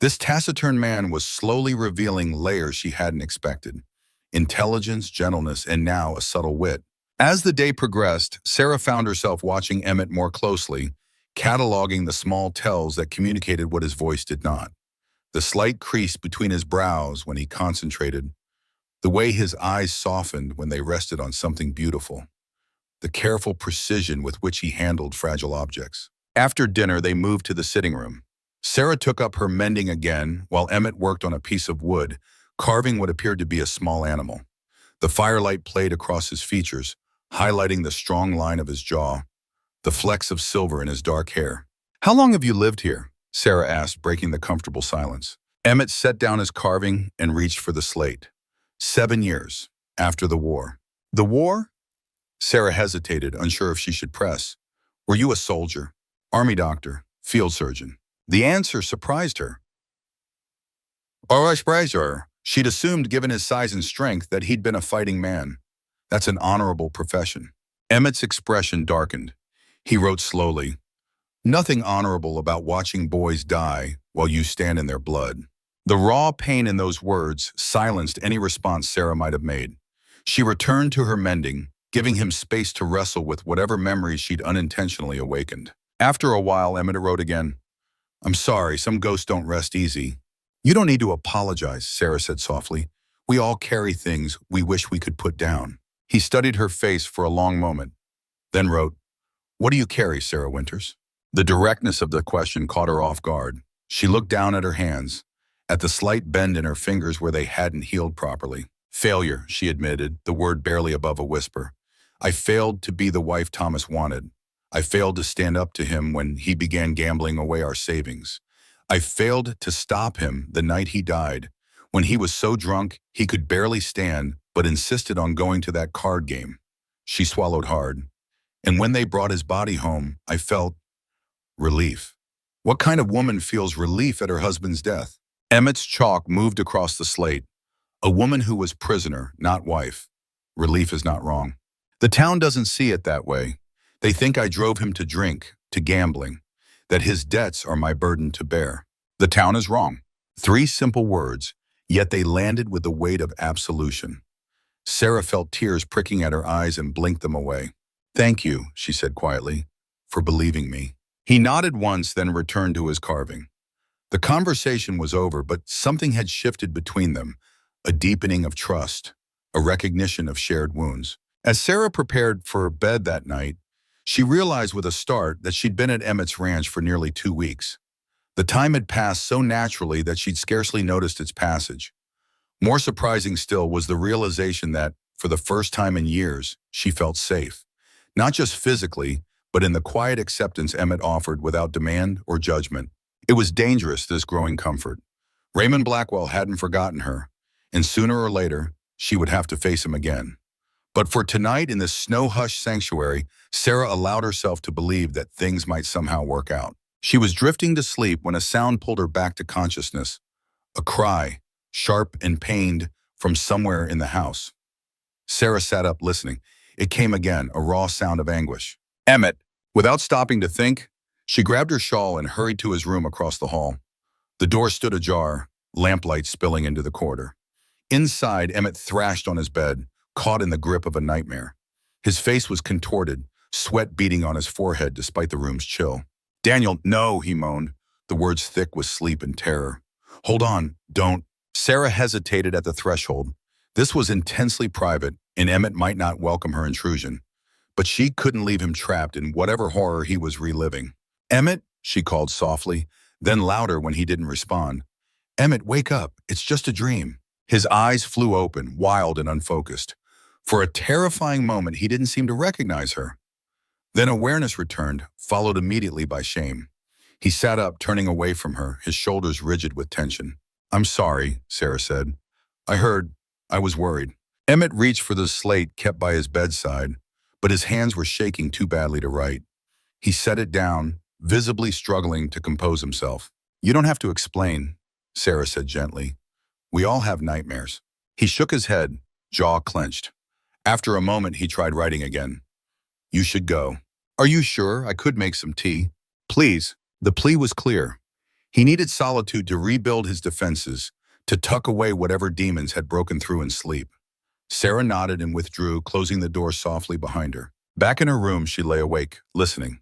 This taciturn man was slowly revealing layers she hadn't expected. Intelligence, gentleness, and now a subtle wit. As the day progressed, Sarah found herself watching Emmett more closely, cataloging the small tells that communicated what his voice did not. The slight crease between his brows when he concentrated, the way his eyes softened when they rested on something beautiful, the careful precision with which he handled fragile objects. After dinner, they moved to the sitting room. Sarah took up her mending again, while Emmett worked on a piece of wood, carving what appeared to be a small animal. The firelight played across his features, highlighting the strong line of his jaw, the flecks of silver in his dark hair. "How long have you lived here?" Sarah asked, breaking the comfortable silence. Emmett set down his carving and reached for the slate. 7 years, after the war." "The war?" Sarah hesitated, unsure if she should press. "Were you a soldier? Army doctor? Field surgeon?" The answer surprised her. "Oh, I surprised her." She'd assumed, given his size and strength, that he'd been a fighting man. "That's an honorable profession." Emmett's expression darkened. He wrote slowly, "Nothing honorable about watching boys die while you stand in their blood." The raw pain in those words silenced any response Sarah might have made. She returned to her mending, giving him space to wrestle with whatever memories she'd unintentionally awakened. After a while, Emmett wrote again, "I'm sorry, some ghosts don't rest easy." "You don't need to apologize," Sarah said softly. "We all carry things we wish we could put down." He studied her face for a long moment, then wrote, "What do you carry, Sarah Winters?" The directness of the question caught her off guard. She looked down at her hands, at the slight bend in her fingers where they hadn't healed properly. "Failure," she admitted, the word barely above a whisper. "I failed to be the wife Thomas wanted. I failed to stand up to him when he began gambling away our savings. I failed to stop him the night he died, when he was so drunk he could barely stand but insisted on going to that card game." She swallowed hard. "And when they brought his body home, I felt relief." What kind of woman feels relief at her husband's death? Emmett's chalk moved across the slate. A woman who was prisoner, not wife. Relief is not wrong. "The town doesn't see it that way. They think I drove him to drink, to gambling, that his debts are my burden to bear. The town is wrong." 3 simple words, yet they landed with the weight of absolution. Sarah felt tears pricking at her eyes and blinked them away. "Thank you," she said quietly, "for believing me." He nodded once, then returned to his carving. The conversation was over, but something had shifted between them, a deepening of trust, a recognition of shared wounds. As Sarah prepared for bed that night, she realized with a start that she'd been at Emmett's ranch for nearly 2 weeks. The time had passed so naturally that she'd scarcely noticed its passage. More surprising still was the realization that, for the first time in years, she felt safe. Not just physically, but in the quiet acceptance Emmett offered without demand or judgment. It was dangerous, this growing comfort. Raymond Blackwell hadn't forgotten her, and sooner or later, she would have to face him again. But for tonight in this snow-hushed sanctuary, Sarah allowed herself to believe that things might somehow work out. She was drifting to sleep when a sound pulled her back to consciousness, a cry, sharp and pained, from somewhere in the house. Sarah sat up listening. It came again, a raw sound of anguish. Emmett! Without stopping to think, she grabbed her shawl and hurried to his room across the hall. The door stood ajar, lamplight spilling into the corridor. Inside, Emmett thrashed on his bed, caught in the grip of a nightmare. His face was contorted, sweat beading on his forehead despite the room's chill. Daniel, no, he moaned, the words thick with sleep and terror. Hold on, don't. Sarah hesitated at the threshold. This was intensely private, and Emmett might not welcome her intrusion. But she couldn't leave him trapped in whatever horror he was reliving. Emmett, she called softly, then louder when he didn't respond. Emmett, wake up. It's just a dream. His eyes flew open, wild and unfocused. For a terrifying moment, he didn't seem to recognize her. Then awareness returned, followed immediately by shame. He sat up, turning away from her, his shoulders rigid with tension. I'm sorry, Sarah said. I was worried. Emmett reached for the slate kept by his bedside, but his hands were shaking too badly to write. He set it down, visibly struggling to compose himself. You don't have to explain, Sarah said gently. We all have nightmares. He shook his head, jaw clenched. After a moment, he tried writing again. You should go. Are you sure? I could make some tea. Please. The plea was clear. He needed solitude to rebuild his defenses, to tuck away whatever demons had broken through in sleep. Sarah nodded and withdrew, closing the door softly behind her. Back in her room, she lay awake, listening.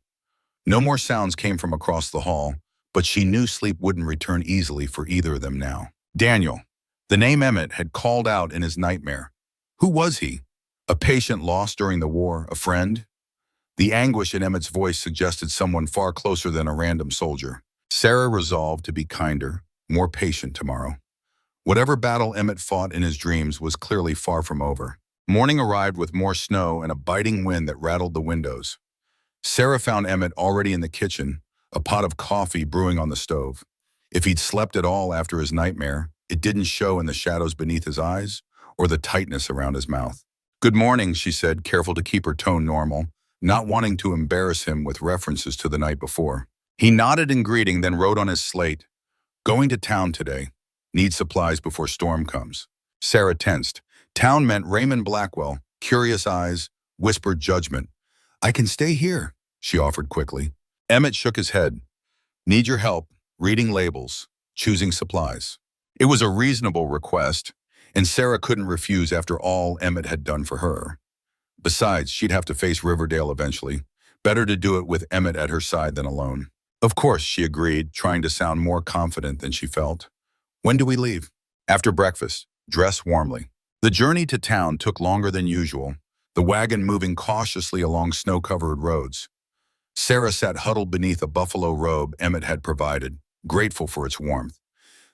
No more sounds came from across the hall, but she knew sleep wouldn't return easily for either of them now. Daniel. The name Emmett had called out in his nightmare. Who was he? A patient lost during the war, a friend? The anguish in Emmett's voice suggested someone far closer than a random soldier. Sarah resolved to be kinder, more patient tomorrow. Whatever battle Emmett fought in his dreams was clearly far from over. Morning arrived with more snow and a biting wind that rattled the windows. Sarah found Emmett already in the kitchen, a pot of coffee brewing on the stove. If he'd slept at all after his nightmare, it didn't show in the shadows beneath his eyes or the tightness around his mouth. Good morning, she said, careful to keep her tone normal, not wanting to embarrass him with references to the night before. He nodded in greeting, then wrote on his slate, Going to town today. Need supplies before storm comes. Sarah tensed. Town meant Raymond Blackwell. Curious eyes, whispered judgment. I can stay here, she offered quickly. Emmett shook his head. Need your help, reading labels, choosing supplies. It was a reasonable request, and Sarah couldn't refuse after all Emmett had done for her. Besides, she'd have to face Riverdale eventually. Better to do it with Emmett at her side than alone. Of course, she agreed, trying to sound more confident than she felt. When do we leave? After breakfast. Dress warmly. The journey to town took longer than usual, the wagon moving cautiously along snow-covered roads. Sarah sat huddled beneath a buffalo robe Emmett had provided, grateful for its warmth.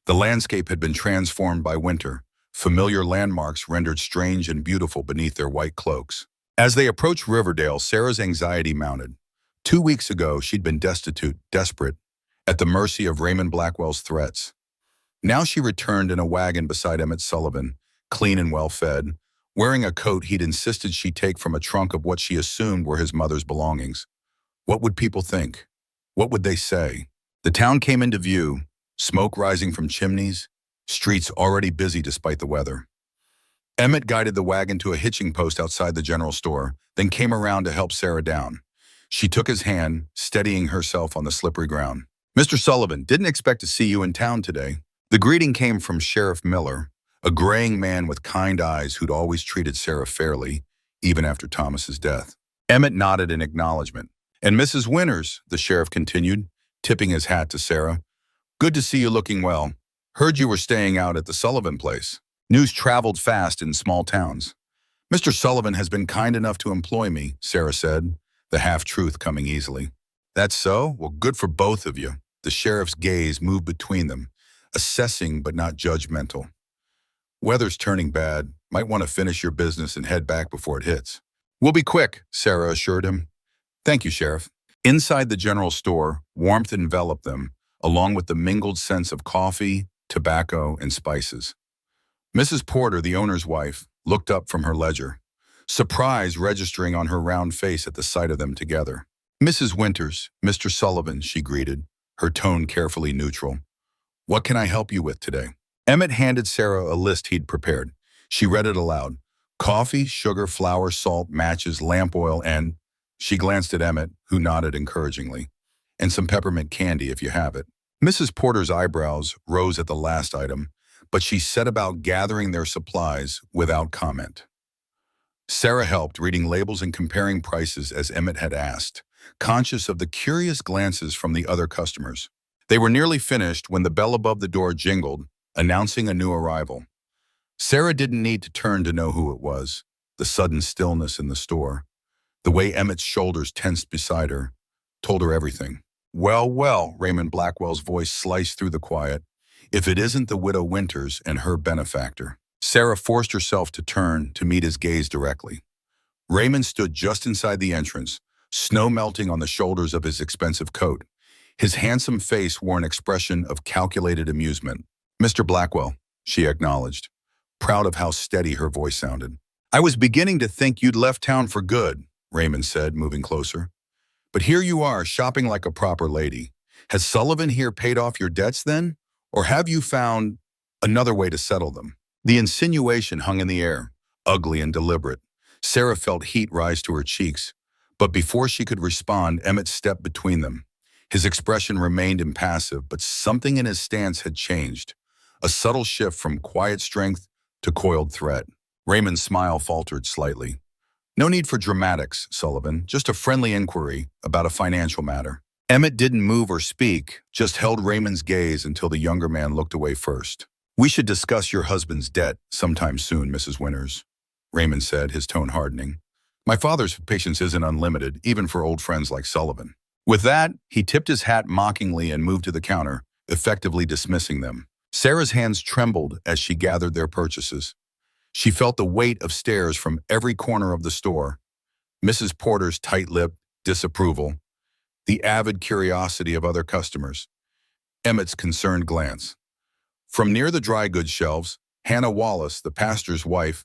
The landscape had been transformed by winter, familiar landmarks rendered strange and beautiful beneath their white cloaks. As they approached Riverdale, Sarah's anxiety mounted. 2 weeks ago, she'd been destitute, desperate, at the mercy of Raymond Blackwell's threats. Now she returned in a wagon beside Emmett Sullivan, clean and well-fed, wearing a coat he'd insisted she take from a trunk of what she assumed were his mother's belongings. What would people think? What would they say? The town came into view, smoke rising from chimneys, streets already busy despite the weather. Emmett guided the wagon to a hitching post outside the general store, then came around to help Sarah down. She took his hand, steadying herself on the slippery ground. Mr. Sullivan, didn't expect to see you in town today. The greeting came from Sheriff Miller, a graying man with kind eyes who'd always treated Sarah fairly, even after Thomas's death. Emmett nodded in acknowledgement. And Mrs. Winters, the sheriff continued, tipping his hat to Sarah. Good to see you looking well. Heard you were staying out at the Sullivan place. News traveled fast in small towns. Mr. Sullivan has been kind enough to employ me, Sarah said, the half-truth coming easily. That's so? Well, good for both of you. The sheriff's gaze moved between them, assessing but not judgmental. Weather's turning bad. Might want to finish your business and head back before it hits. We'll be quick, Sarah assured him. Thank you, Sheriff. Inside the general store, warmth enveloped them, along with the mingled scents of coffee, tobacco, and spices. Mrs. Porter, the owner's wife, looked up from her ledger, surprise registering on her round face at the sight of them together. Mrs. Winters, Mr. Sullivan, she greeted, her tone carefully neutral. What can I help you with today? Emmett handed Sarah a list he'd prepared. She read it aloud. Coffee, sugar, flour, salt, matches, lamp oil, and… She glanced at Emmett, who nodded encouragingly. And some peppermint candy if you have it. Mrs. Porter's eyebrows rose at the last item, but she set about gathering their supplies without comment. Sarah helped, reading labels and comparing prices as Emmett had asked, conscious of the curious glances from the other customers. They were nearly finished when the bell above the door jingled, announcing a new arrival. Sarah didn't need to turn to know who it was. The sudden stillness in the store, the way Emmett's shoulders tensed beside her, told her everything. Well, well, Raymond Blackwell's voice sliced through the quiet. If it isn't the widow Winters and her benefactor. Sarah forced herself to turn to meet his gaze directly. Raymond stood just inside the entrance, snow melting on the shoulders of his expensive coat. His handsome face wore an expression of calculated amusement. Mr. Blackwell, she acknowledged, proud of how steady her voice sounded. I was beginning to think you'd left town for good, Raymond said, moving closer. But here you are, shopping like a proper lady. Has Sullivan here paid off your debts then? Or have you found another way to settle them? The insinuation hung in the air, ugly and deliberate. Sarah felt heat rise to her cheeks. But before she could respond, Emmett stepped between them. His expression remained impassive, but something in his stance had changed. A subtle shift from quiet strength to coiled threat. Raymond's smile faltered slightly. No need for dramatics, Sullivan, just a friendly inquiry about a financial matter. Emmett didn't move or speak, just held Raymond's gaze until the younger man looked away first. We should discuss your husband's debt sometime soon, Mrs. Winters, Raymond said, his tone hardening. My father's patience isn't unlimited, even for old friends like Sullivan. With that, he tipped his hat mockingly and moved to the counter, effectively dismissing them. Sarah's hands trembled as she gathered their purchases. She felt the weight of stares from every corner of the store. Mrs. Porter's tight-lipped disapproval, the avid curiosity of other customers, Emmett's concerned glance. From near the dry goods shelves, Hannah Wallace, the pastor's wife,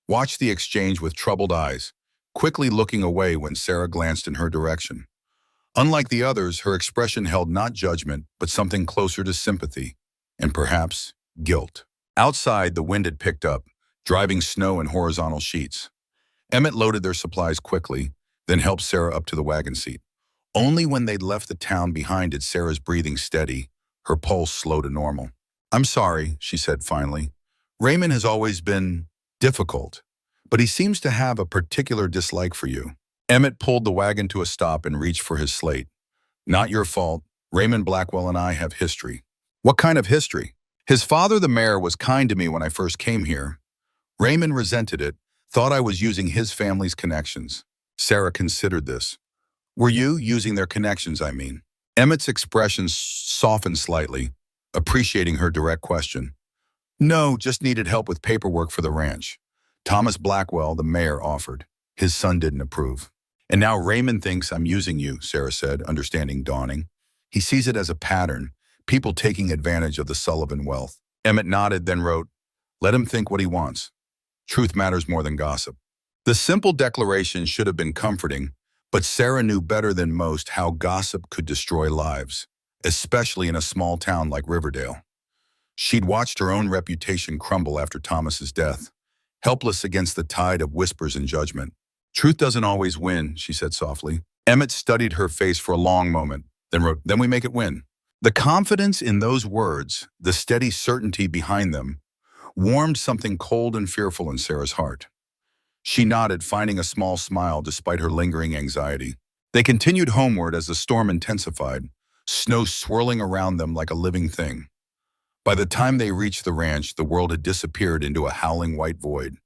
watched the exchange with troubled eyes, quickly looking away when Sarah glanced in her direction. Unlike the others, her expression held not judgment, but something closer to sympathy, and perhaps guilt. Outside, the wind had picked up, driving snow in horizontal sheets. Emmett loaded their supplies quickly, then helped Sarah up to the wagon seat. Only when they'd left the town behind did Sarah's breathing steady, her pulse slow to normal. I'm sorry, she said finally. Raymond has always been difficult, but he seems to have a particular dislike for you. Emmett pulled the wagon to a stop and reached for his slate. Not your fault. Raymond Blackwell and I have history. What kind of history? His father, the mayor, was kind to me when I first came here. Raymond resented it, thought I was using his family's connections. Sarah considered this. Were you using their connections, I mean? Emmett's expression softened slightly, appreciating her direct question. No, just needed help with paperwork for the ranch. Thomas Blackwell, the mayor, offered. His son didn't approve. And now Raymond thinks I'm using you, Sarah said, understanding dawning. He sees it as a pattern, people taking advantage of the Sullivan wealth. Emmett nodded, then wrote, let him think what he wants. Truth matters more than gossip. The simple declaration should have been comforting, but Sarah knew better than most how gossip could destroy lives, especially in a small town like Riverdale. She'd watched her own reputation crumble after Thomas's death, helpless against the tide of whispers and judgment. Truth doesn't always win, she said softly. Emmett studied her face for a long moment, then wrote, then we make it win. The confidence in those words, the steady certainty behind them, warmed something cold and fearful in Sarah's heart. She nodded, finding a small smile despite her lingering anxiety. They continued homeward as the storm intensified, snow swirling around them like a living thing. By the time they reached the ranch, the world had disappeared into a howling white void.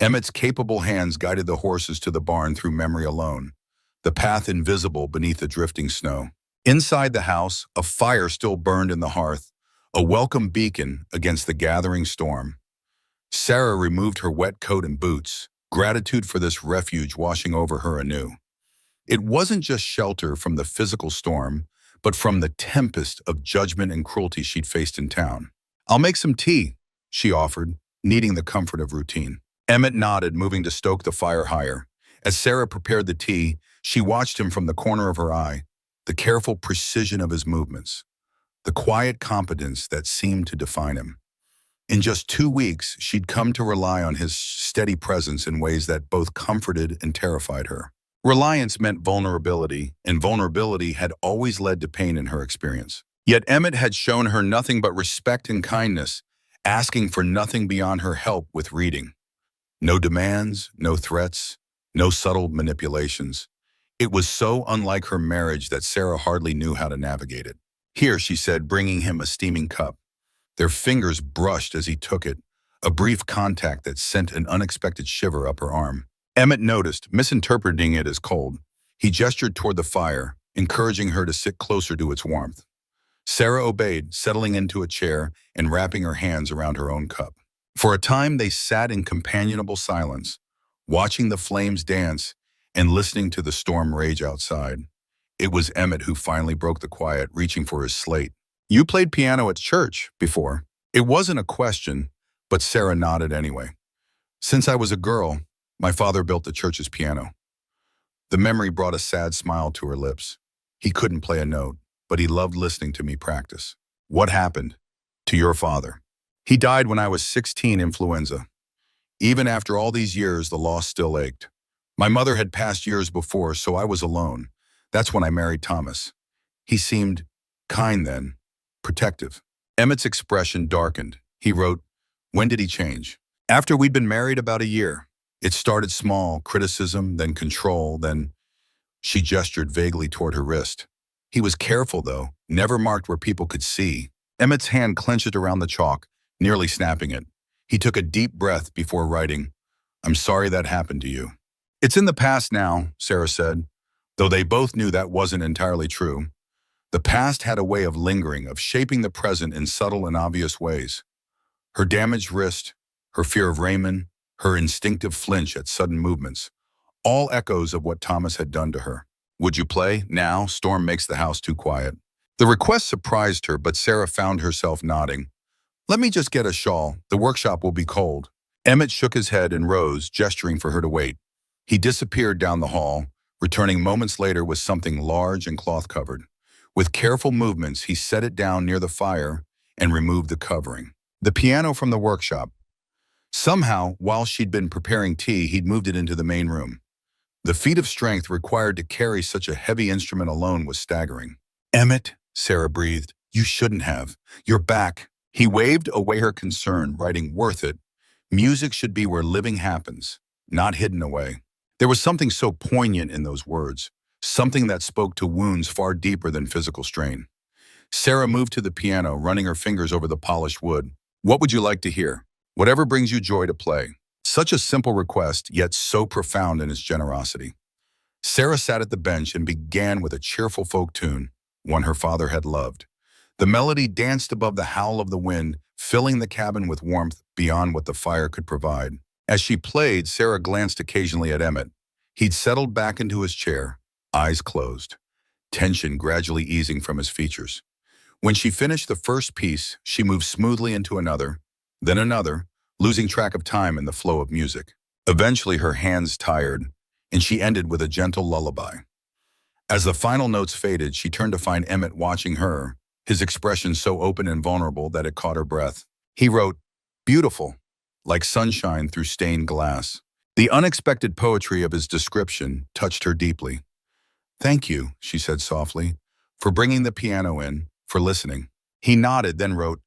Emmett's capable hands guided the horses to the barn through memory alone, the path invisible beneath the drifting snow. Inside the house, a fire still burned in the hearth, a welcome beacon against the gathering storm. Sarah removed her wet coat and boots, gratitude for this refuge washing over her anew. It wasn't just shelter from the physical storm, but from the tempest of judgment and cruelty she'd faced in town. I'll make some tea, she offered, needing the comfort of routine. Emmett nodded, moving to stoke the fire higher. As Sarah prepared the tea, she watched him from the corner of her eye, the careful precision of his movements, the quiet competence that seemed to define him. In just 2 weeks, she'd come to rely on his steady presence in ways that both comforted and terrified her. Reliance meant vulnerability, and vulnerability had always led to pain in her experience. Yet Emmett had shown her nothing but respect and kindness, asking for nothing beyond her help with reading. No demands, no threats, no subtle manipulations. It was so unlike her marriage that Sarah hardly knew how to navigate it. "Here," she said, bringing him a steaming cup. Their fingers brushed as he took it, a brief contact that sent an unexpected shiver up her arm. Emmett noticed, misinterpreting it as cold. He gestured toward the fire, encouraging her to sit closer to its warmth. Sarah obeyed, settling into a chair and wrapping her hands around her own cup. For a time, they sat in companionable silence, watching the flames dance and listening to the storm rage outside. It was Emmett who finally broke the quiet, reaching for his slate. "You played piano at church before." It wasn't a question, but Sarah nodded anyway. "Since I was a girl, my father built the church's piano." The memory brought a sad smile to her lips. "He couldn't play a note, but he loved listening to me practice." "What happened to your father?" "He died when I was 16, influenza. Even after all these years, the loss still ached. My mother had passed years before, so I was alone. That's when I married Thomas. He seemed kind then, protective." Emmett's expression darkened. He wrote, "When did he change?" "After we'd been married about a year. It started small, criticism, then control, then—" She gestured vaguely toward her wrist. "He was careful, though, never marked where people could see." Emmett's hand clenched around the chalk, nearly snapping it. He took a deep breath before writing, "I'm sorry that happened to you." "It's in the past now," Sarah said, though they both knew that wasn't entirely true. The past had a way of lingering, of shaping the present in subtle and obvious ways. Her damaged wrist, her fear of Raymond, her instinctive flinch at sudden movements, all echoes of what Thomas had done to her. "Would you play now? Storm makes the house too quiet." The request surprised her, but Sarah found herself nodding. "Let me just get a shawl. The workshop will be cold." Emmett shook his head and rose, gesturing for her to wait. He disappeared down the hall, returning moments later with something large and cloth-covered. With careful movements, he set it down near the fire and removed the covering. The piano from the workshop. Somehow, while she'd been preparing tea, he'd moved it into the main room. The feat of strength required to carry such a heavy instrument alone was staggering. "Emmett," Sarah breathed, "you shouldn't have. You're back." He waved away her concern, writing, "Worth it. Music should be where living happens, not hidden away." There was something so poignant in those words, something that spoke to wounds far deeper than physical strain. Sarah moved to the piano, running her fingers over the polished wood. "What would you like to hear?" "Whatever brings you joy to play." Such a simple request, yet so profound in its generosity. Sarah sat at the bench and began with a cheerful folk tune, one her father had loved. The melody danced above the howl of the wind, filling the cabin with warmth beyond what the fire could provide. As she played, Sarah glanced occasionally at Emmett. He'd settled back into his chair, eyes closed, tension gradually easing from his features. When she finished the first piece, she moved smoothly into another, then another, losing track of time in the flow of music. Eventually her hands tired, and she ended with a gentle lullaby. As the final notes faded, she turned to find Emmett watching her, his expression so open and vulnerable that it caught her breath. He wrote, "Beautiful, like sunshine through stained glass." The unexpected poetry of his description touched her deeply. "Thank you," she said softly, "for bringing the piano in, for listening." He nodded, then wrote,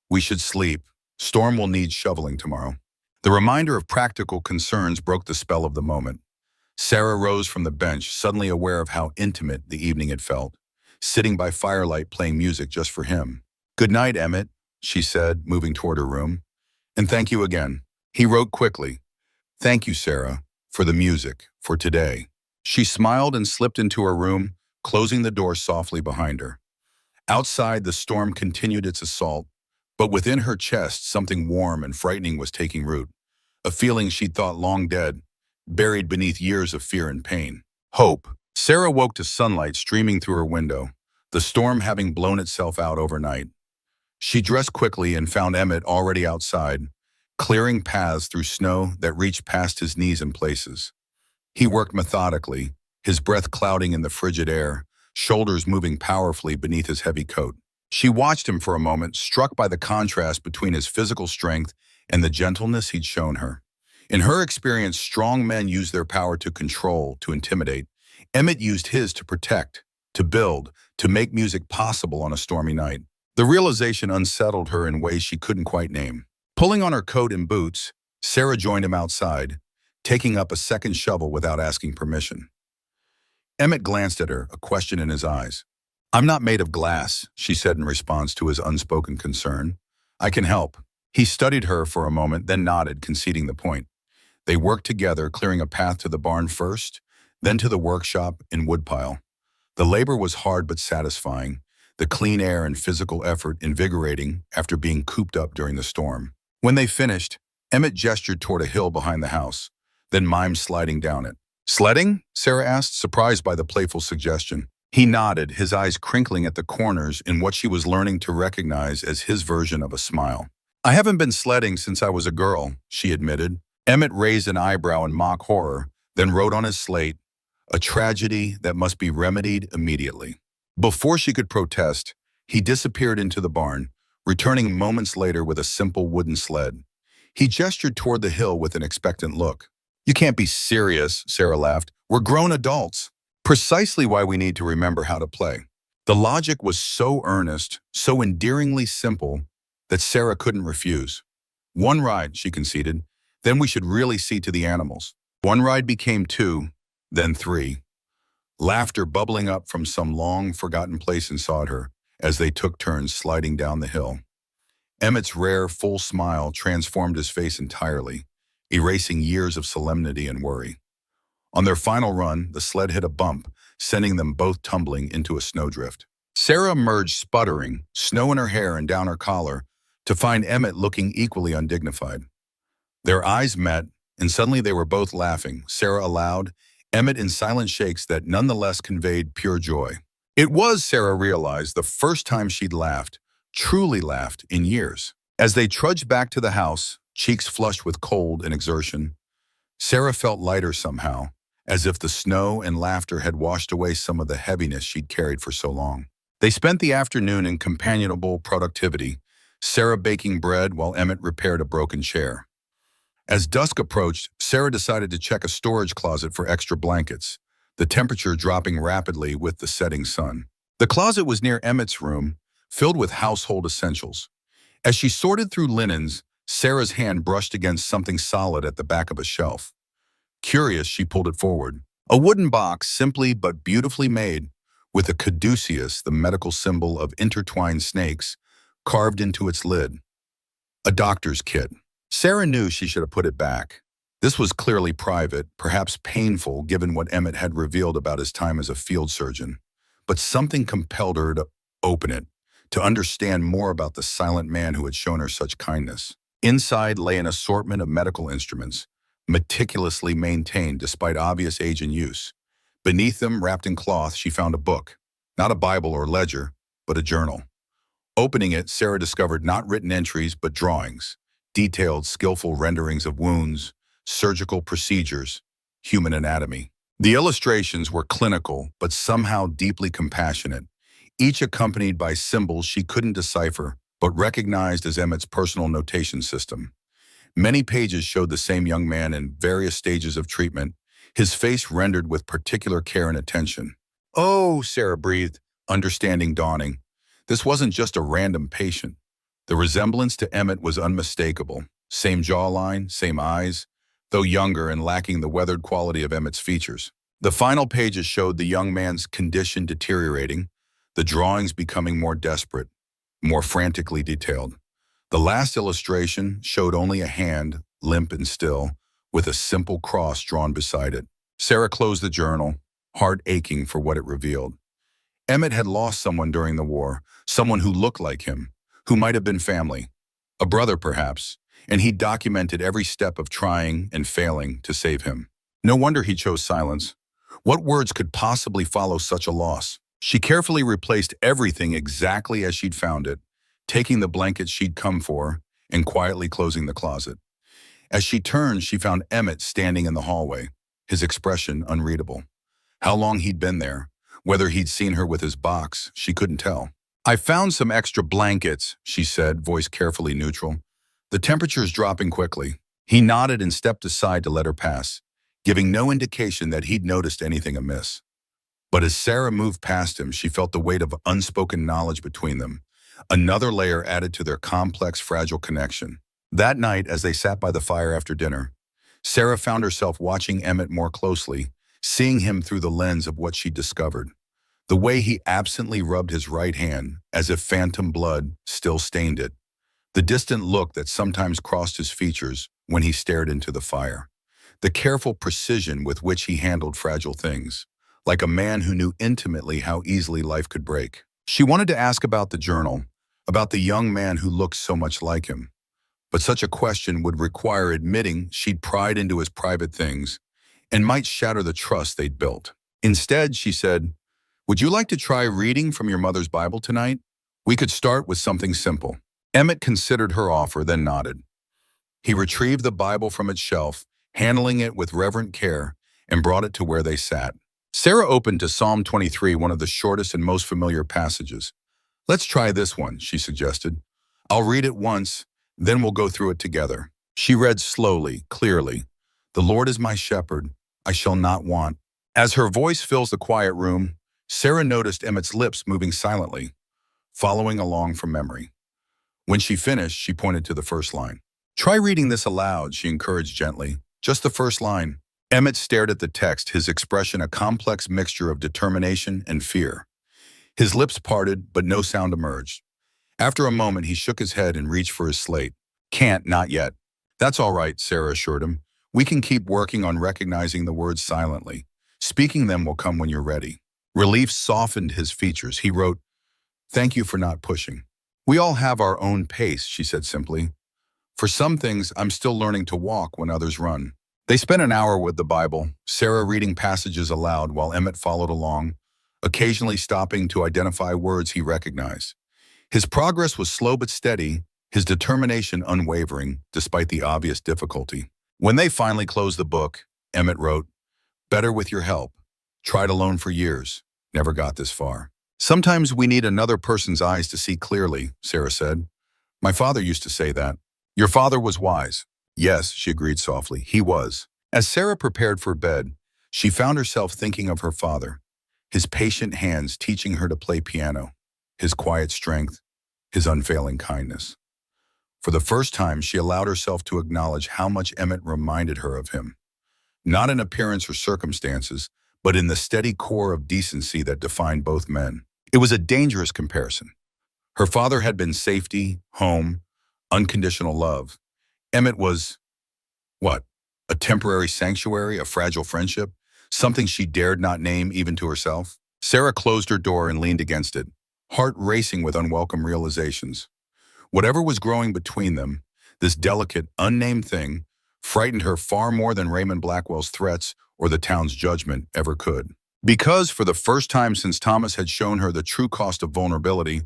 "We should sleep. Storm will need shoveling tomorrow." The reminder of practical concerns broke the spell of the moment. Sarah rose from the bench, suddenly aware of how intimate the evening had felt, sitting by firelight playing music just for him. "Good night, Emmett," she said, moving toward her room. "And thank you again." He wrote quickly, "Thank you, Sarah, for the music, for today." She smiled and slipped into her room, closing the door softly behind her. Outside, the storm continued its assault, but within her chest, something warm and frightening was taking root, a feeling she'd thought long dead, buried beneath years of fear and pain. Hope. Sarah woke to sunlight streaming through her window, the storm having blown itself out overnight. She dressed quickly and found Emmett already outside, clearing paths through snow that reached past his knees in places. He worked methodically, his breath clouding in the frigid air, shoulders moving powerfully beneath his heavy coat. She watched him for a moment, struck by the contrast between his physical strength and the gentleness he'd shown her. In her experience, strong men use their power to control, to intimidate. Emmett used his to protect, to build, to make music possible on a stormy night. The realization unsettled her in ways she couldn't quite name. Pulling on her coat and boots, Sarah joined him outside, taking up a second shovel without asking permission. Emmett glanced at her, a question in his eyes. "I'm not made of glass," she said in response to his unspoken concern. "I can help." He studied her for a moment, then nodded, conceding the point. They worked together, clearing a path to the barn first, then to the workshop in Woodpile. The labor was hard but satisfying, the clean air and physical effort invigorating after being cooped up during the storm. When they finished, Emmett gestured toward a hill behind the house, then mimed sliding down it. "Sledding?" Sarah asked, surprised by the playful suggestion. He nodded, his eyes crinkling at the corners in what she was learning to recognize as his version of a smile. "I haven't been sledding since I was a girl," she admitted. Emmett raised an eyebrow in mock horror, then wrote on his slate, "A tragedy that must be remedied immediately." Before she could protest, he disappeared into the barn, returning moments later with a simple wooden sled. He gestured toward the hill with an expectant look. "You can't be serious," Sarah laughed. "We're grown adults." Precisely why we need to remember how to play. The logic was so earnest, so endearingly simple, that Sarah couldn't refuse. "One ride," she conceded, "then we should really see to the animals." One ride became two, then three. Laughter bubbling up from some long-forgotten place inside her as they took turns sliding down the hill. Emmett's rare, full smile transformed his face entirely, erasing years of solemnity and worry. On their final run, the sled hit a bump, sending them both tumbling into a snowdrift. Sarah emerged sputtering, snow in her hair and down her collar, to find Emmett looking equally undignified. Their eyes met, and suddenly they were both laughing, Sarah aloud, Emmett in silent shakes that nonetheless conveyed pure joy. It was, Sarah realized, the first time she'd laughed, truly laughed, in years. As they trudged back to the house, cheeks flushed with cold and exertion, Sarah felt lighter somehow, as if the snow and laughter had washed away some of the heaviness she'd carried for so long. They spent the afternoon in companionable productivity, Sarah baking bread while Emmett repaired a broken chair. As dusk approached, Sarah decided to check a storage closet for extra blankets, the temperature dropping rapidly with the setting sun. The closet was near Emmett's room, filled with household essentials. As she sorted through linens, Sarah's hand brushed against something solid at the back of a shelf. Curious, she pulled it forward. A wooden box, simply but beautifully made, with a caduceus, the medical symbol of intertwined snakes, carved into its lid. A doctor's kit. Sarah knew she should have put it back. This was clearly private, perhaps painful given what Emmett had revealed about his time as a field surgeon. But something compelled her to open it, to understand more about the silent man who had shown her such kindness. Inside lay an assortment of medical instruments, meticulously maintained despite obvious age and use. Beneath them, wrapped in cloth, she found a book. Not a Bible or ledger, but a journal. Opening it, Sarah discovered not written entries, but drawings, detailed, skillful renderings of wounds, surgical procedures, human anatomy. The illustrations were clinical, but somehow deeply compassionate, each accompanied by symbols she couldn't decipher, but recognized as Emmett's personal notation system. Many pages showed the same young man in various stages of treatment, his face rendered with particular care and attention. "Oh," Sarah breathed, understanding dawning. This wasn't just a random patient. The resemblance to Emmett was unmistakable. Same jawline, same eyes, though younger and lacking the weathered quality of Emmett's features. The final pages showed the young man's condition deteriorating, the drawings becoming more desperate, more frantically detailed. The last illustration showed only a hand, limp and still, with a simple cross drawn beside it. Sarah closed the journal, heart aching for what it revealed. Emmett had lost someone during the war, someone who looked like him, who might have been family, a brother perhaps, and he documented every step of trying and failing to save him. No wonder he chose silence. What words could possibly follow such a loss? She carefully replaced everything exactly as she'd found it, taking the blankets she'd come for and quietly closing the closet. As she turned, she found Emmett standing in the hallway, his expression unreadable. How long he'd been there, whether he'd seen her with his box, she couldn't tell. "I found some extra blankets," she said, voice carefully neutral. "The temperature's dropping quickly." He nodded and stepped aside to let her pass, giving no indication that he'd noticed anything amiss. But as Sarah moved past him, she felt the weight of unspoken knowledge between them, another layer added to their complex, fragile connection. That night, as they sat by the fire after dinner, Sarah found herself watching Emmett more closely, seeing him through the lens of what she'd discovered. The way he absently rubbed his right hand, as if phantom blood still stained it. The distant look that sometimes crossed his features when he stared into the fire. The careful precision with which he handled fragile things, like a man who knew intimately how easily life could break. She wanted to ask about the journal, about the young man who looked so much like him. But such a question would require admitting she'd pried into his private things and might shatter the trust they'd built. Instead, she said, "Would you like to try reading from your mother's Bible tonight? We could start with something simple." Emmett considered her offer, then nodded. He retrieved the Bible from its shelf, handling it with reverent care, and brought it to where they sat. Sarah opened to Psalm 23, one of the shortest and most familiar passages. "Let's try this one," she suggested. "I'll read it once, then we'll go through it together." She read slowly, clearly. "The Lord is my shepherd, I shall not want." As her voice fills the quiet room, Sarah noticed Emmett's lips moving silently, following along from memory. When she finished, she pointed to the first line. "Try reading this aloud," she encouraged gently. "Just the first line." Emmett stared at the text, his expression a complex mixture of determination and fear. His lips parted, but no sound emerged. After a moment, he shook his head and reached for his slate. "Can't, not yet." "That's all right," Sarah assured him. "We can keep working on recognizing the words silently. Speaking them will come when you're ready." Relief softened his features. He wrote, "Thank you for not pushing." "We all have our own pace," she said simply. "For some things, I'm still learning to walk when others run." They spent an hour with the Bible, Sarah reading passages aloud while Emmett followed along, occasionally stopping to identify words he recognized. His progress was slow but steady, his determination unwavering, despite the obvious difficulty. When they finally closed the book, Emmett wrote, "Better with your help. Tried alone for years. Never got this far." "Sometimes we need another person's eyes to see clearly," Sarah said. "My father used to say that." "Your father was wise." "Yes," she agreed softly, "he was." As Sarah prepared for bed, she found herself thinking of her father, his patient hands teaching her to play piano, his quiet strength, his unfailing kindness. For the first time, she allowed herself to acknowledge how much Emmett reminded her of him, not in appearance or circumstances, but in the steady core of decency that defined both men. It was a dangerous comparison. Her father had been safety, home, unconditional love. Emmett was, what? A temporary sanctuary, a fragile friendship, something she dared not name even to herself? Sarah closed her door and leaned against it, heart racing with unwelcome realizations. Whatever was growing between them, this delicate, unnamed thing, frightened her far more than Raymond Blackwell's threats or the town's judgment ever could. Because, for the first time since Thomas had shown her the true cost of vulnerability,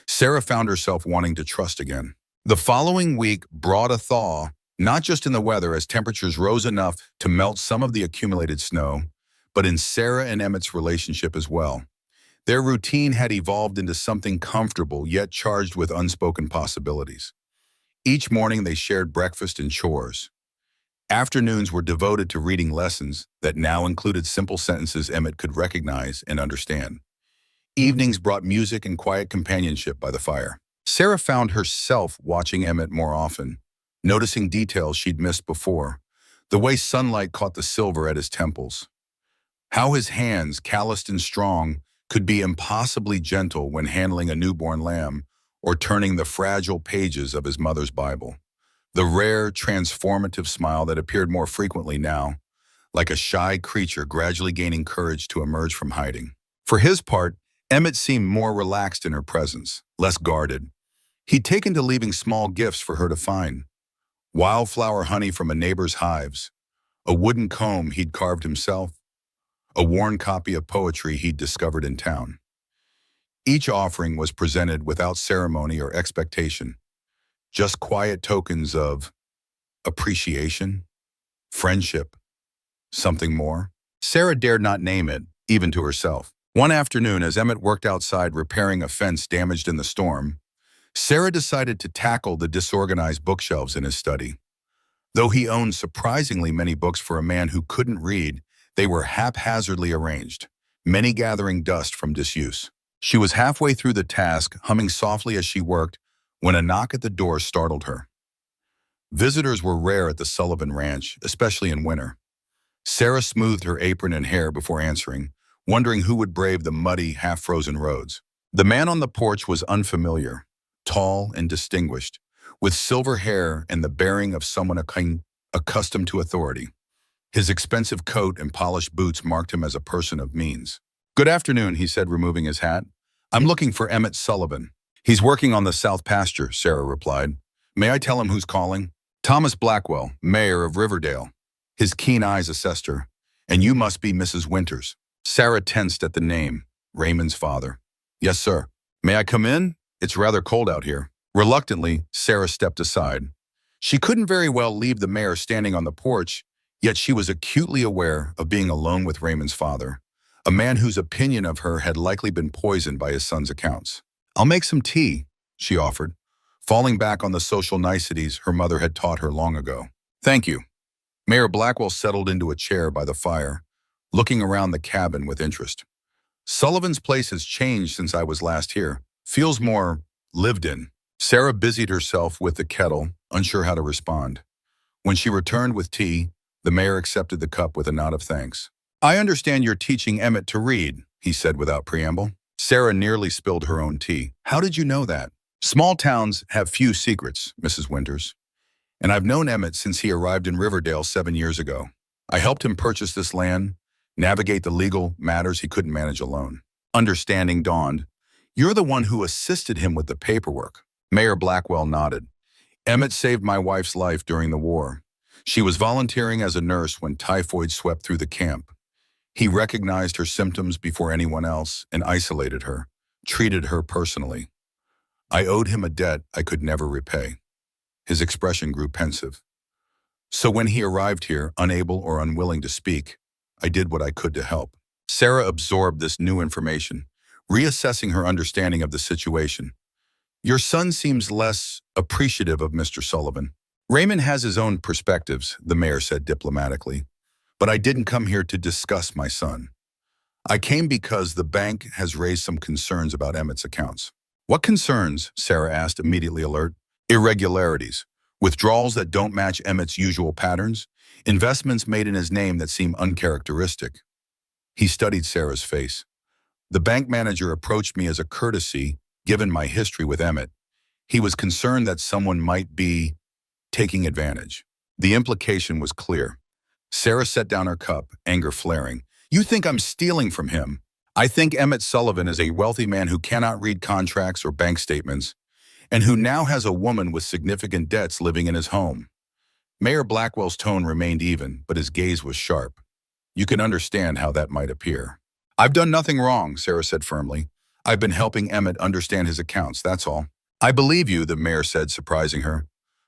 Sarah found herself wanting to trust again. The following week brought a thaw, not just in the weather as temperatures rose enough to melt some of the accumulated snow, but in Sarah and Emmett's relationship as well. Their routine had evolved into something comfortable yet charged with unspoken possibilities. Each morning they shared breakfast and chores. Afternoons were devoted to reading lessons that now included simple sentences Emmett could recognize and understand. Evenings brought music and quiet companionship by the fire. Sarah found herself watching Emmett more often, noticing details she'd missed before, the way sunlight caught the silver at his temples, how his hands, calloused and strong, could be impossibly gentle when handling a newborn lamb or turning the fragile pages of his mother's Bible. The rare, transformative smile that appeared more frequently now, like a shy creature gradually gaining courage to emerge from hiding. For his part, Emmett seemed more relaxed in her presence, less guarded. He'd taken to leaving small gifts for her to find. Wildflower honey from a neighbor's hives, a wooden comb he'd carved himself, a worn copy of poetry he'd discovered in town. Each offering was presented without ceremony or expectation, just quiet tokens of appreciation, friendship, something more? Sarah dared not name it, even to herself. One afternoon, as Emmett worked outside repairing a fence damaged in the storm, Sarah decided to tackle the disorganized bookshelves in his study. Though he owned surprisingly many books for a man who couldn't read, they were haphazardly arranged, many gathering dust from disuse. She was halfway through the task, humming softly as she worked, when a knock at the door startled her. Visitors were rare at the Sullivan Ranch, especially in winter. Sarah smoothed her apron and hair before answering, wondering who would brave the muddy, half-frozen roads. The man on the porch was unfamiliar, tall and distinguished, with silver hair and the bearing of someone accustomed to authority. His expensive coat and polished boots marked him as a person of means. "Good afternoon," he said, removing his hat. "I'm looking for Emmett Sullivan." "He's working on the south pasture," Sarah replied. "May I tell him who's calling?" "Thomas Blackwell, mayor of Riverdale." His keen eyes assessed her. "And you must be Mrs. Winters." Sarah tensed at the name, Raymond's father. "Yes, sir." "May I come in? It's rather cold out here." Reluctantly, Sarah stepped aside. She couldn't very well leave the mayor standing on the porch, yet she was acutely aware of being alone with Raymond's father, a man whose opinion of her had likely been poisoned by his son's accounts. "I'll make some tea," she offered, falling back on the social niceties her mother had taught her long ago. "Thank you." Mayor Blackwell settled into a chair by the fire, looking around the cabin with interest. "Sullivan's place has changed since I was last here. Feels more lived in." Sarah busied herself with the kettle, unsure how to respond. When she returned with tea, the mayor accepted the cup with a nod of thanks. "I understand you're teaching Emmett to read," he said without preamble. Sarah nearly spilled her own tea. "How did you know that?" "Small towns have few secrets, Mrs. Winters. And I've known Emmett since he arrived in Riverdale 7 years ago. I helped him purchase this land, navigate the legal matters he couldn't manage alone." Understanding dawned. "You're the one who assisted him with the paperwork." Mayor Blackwell nodded. "Emmett saved my wife's life during the war. She was volunteering as a nurse when typhoid swept through the camp. He recognized her symptoms before anyone else and isolated her, treated her personally. I owed him a debt I could never repay." His expression grew pensive. "So when he arrived here, unable or unwilling to speak, I did what I could to help." Sarah absorbed this new information, reassessing her understanding of the situation. "Your son seems less appreciative of Mr. Sullivan." "Raymond has his own perspectives," the mayor said diplomatically. "But I didn't come here to discuss my son. I came because the bank has raised some concerns about Emmett's accounts." "What concerns?" Sarah asked, immediately alert. "Irregularities, withdrawals that don't match Emmett's usual patterns, investments made in his name that seem uncharacteristic." He studied Sarah's face. "The bank manager approached me as a courtesy, given my history with Emmett. He was concerned that someone might be taking advantage." The implication was clear. Sarah set down her cup, anger flaring. "You think I'm stealing from him? I think Emmett Sullivan is a wealthy man who cannot read contracts or bank statements, and who now has a woman with significant debts living in his home." Mayor Blackwell's tone remained even, but his gaze was sharp. "You can understand how that might appear." "I've done nothing wrong," Sarah said firmly. "I've been helping Emmett understand his accounts, that's all." "I believe you," the mayor said, surprising her.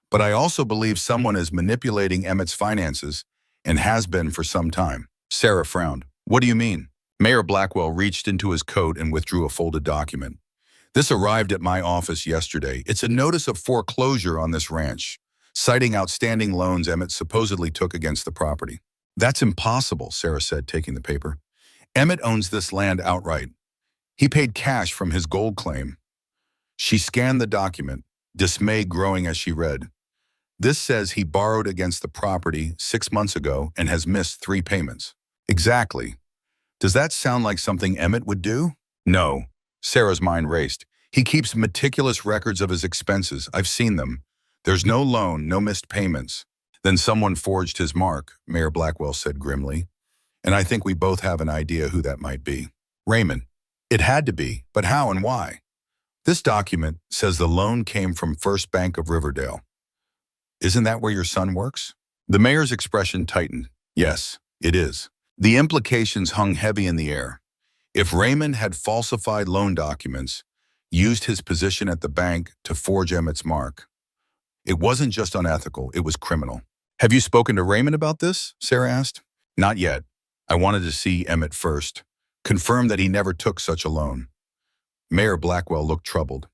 "But I also believe someone is manipulating Emmett's finances and has been for some time." Sarah frowned. "What do you mean?" Mayor Blackwell reached into his coat and withdrew a folded document. "This arrived at my office yesterday. It's a notice of foreclosure on this ranch, citing outstanding loans Emmett supposedly took against the property." "That's impossible," Sarah said, taking the paper. "Emmett owns this land outright. He paid cash from his gold claim." She scanned the document, dismay growing as she read. "This says he borrowed against the property 6 months ago and has missed 3 payments." "Exactly. Does that sound like something Emmett would do?" "No." Sarah's mind raced. "He keeps meticulous records of his expenses. I've seen them. There's no loan, no missed payments." "Then someone forged his mark," Mayor Blackwell said grimly. "And I think we both have an idea who that might be." "Raymond." "It had to be, but how and why?" "This document says the loan came from First Bank of Riverdale." "Isn't that where your son works?" The mayor's expression tightened. "Yes, it is." The implications hung heavy in the air. If Raymond had falsified loan documents, used his position at the bank to forge Emmett's mark, It wasn't just unethical, it was criminal. Have you spoken to Raymond about this? Sarah asked. Not yet. I wanted to see Emmett first, confirm that he never took such a loan. Mayor Blackwell looked troubled.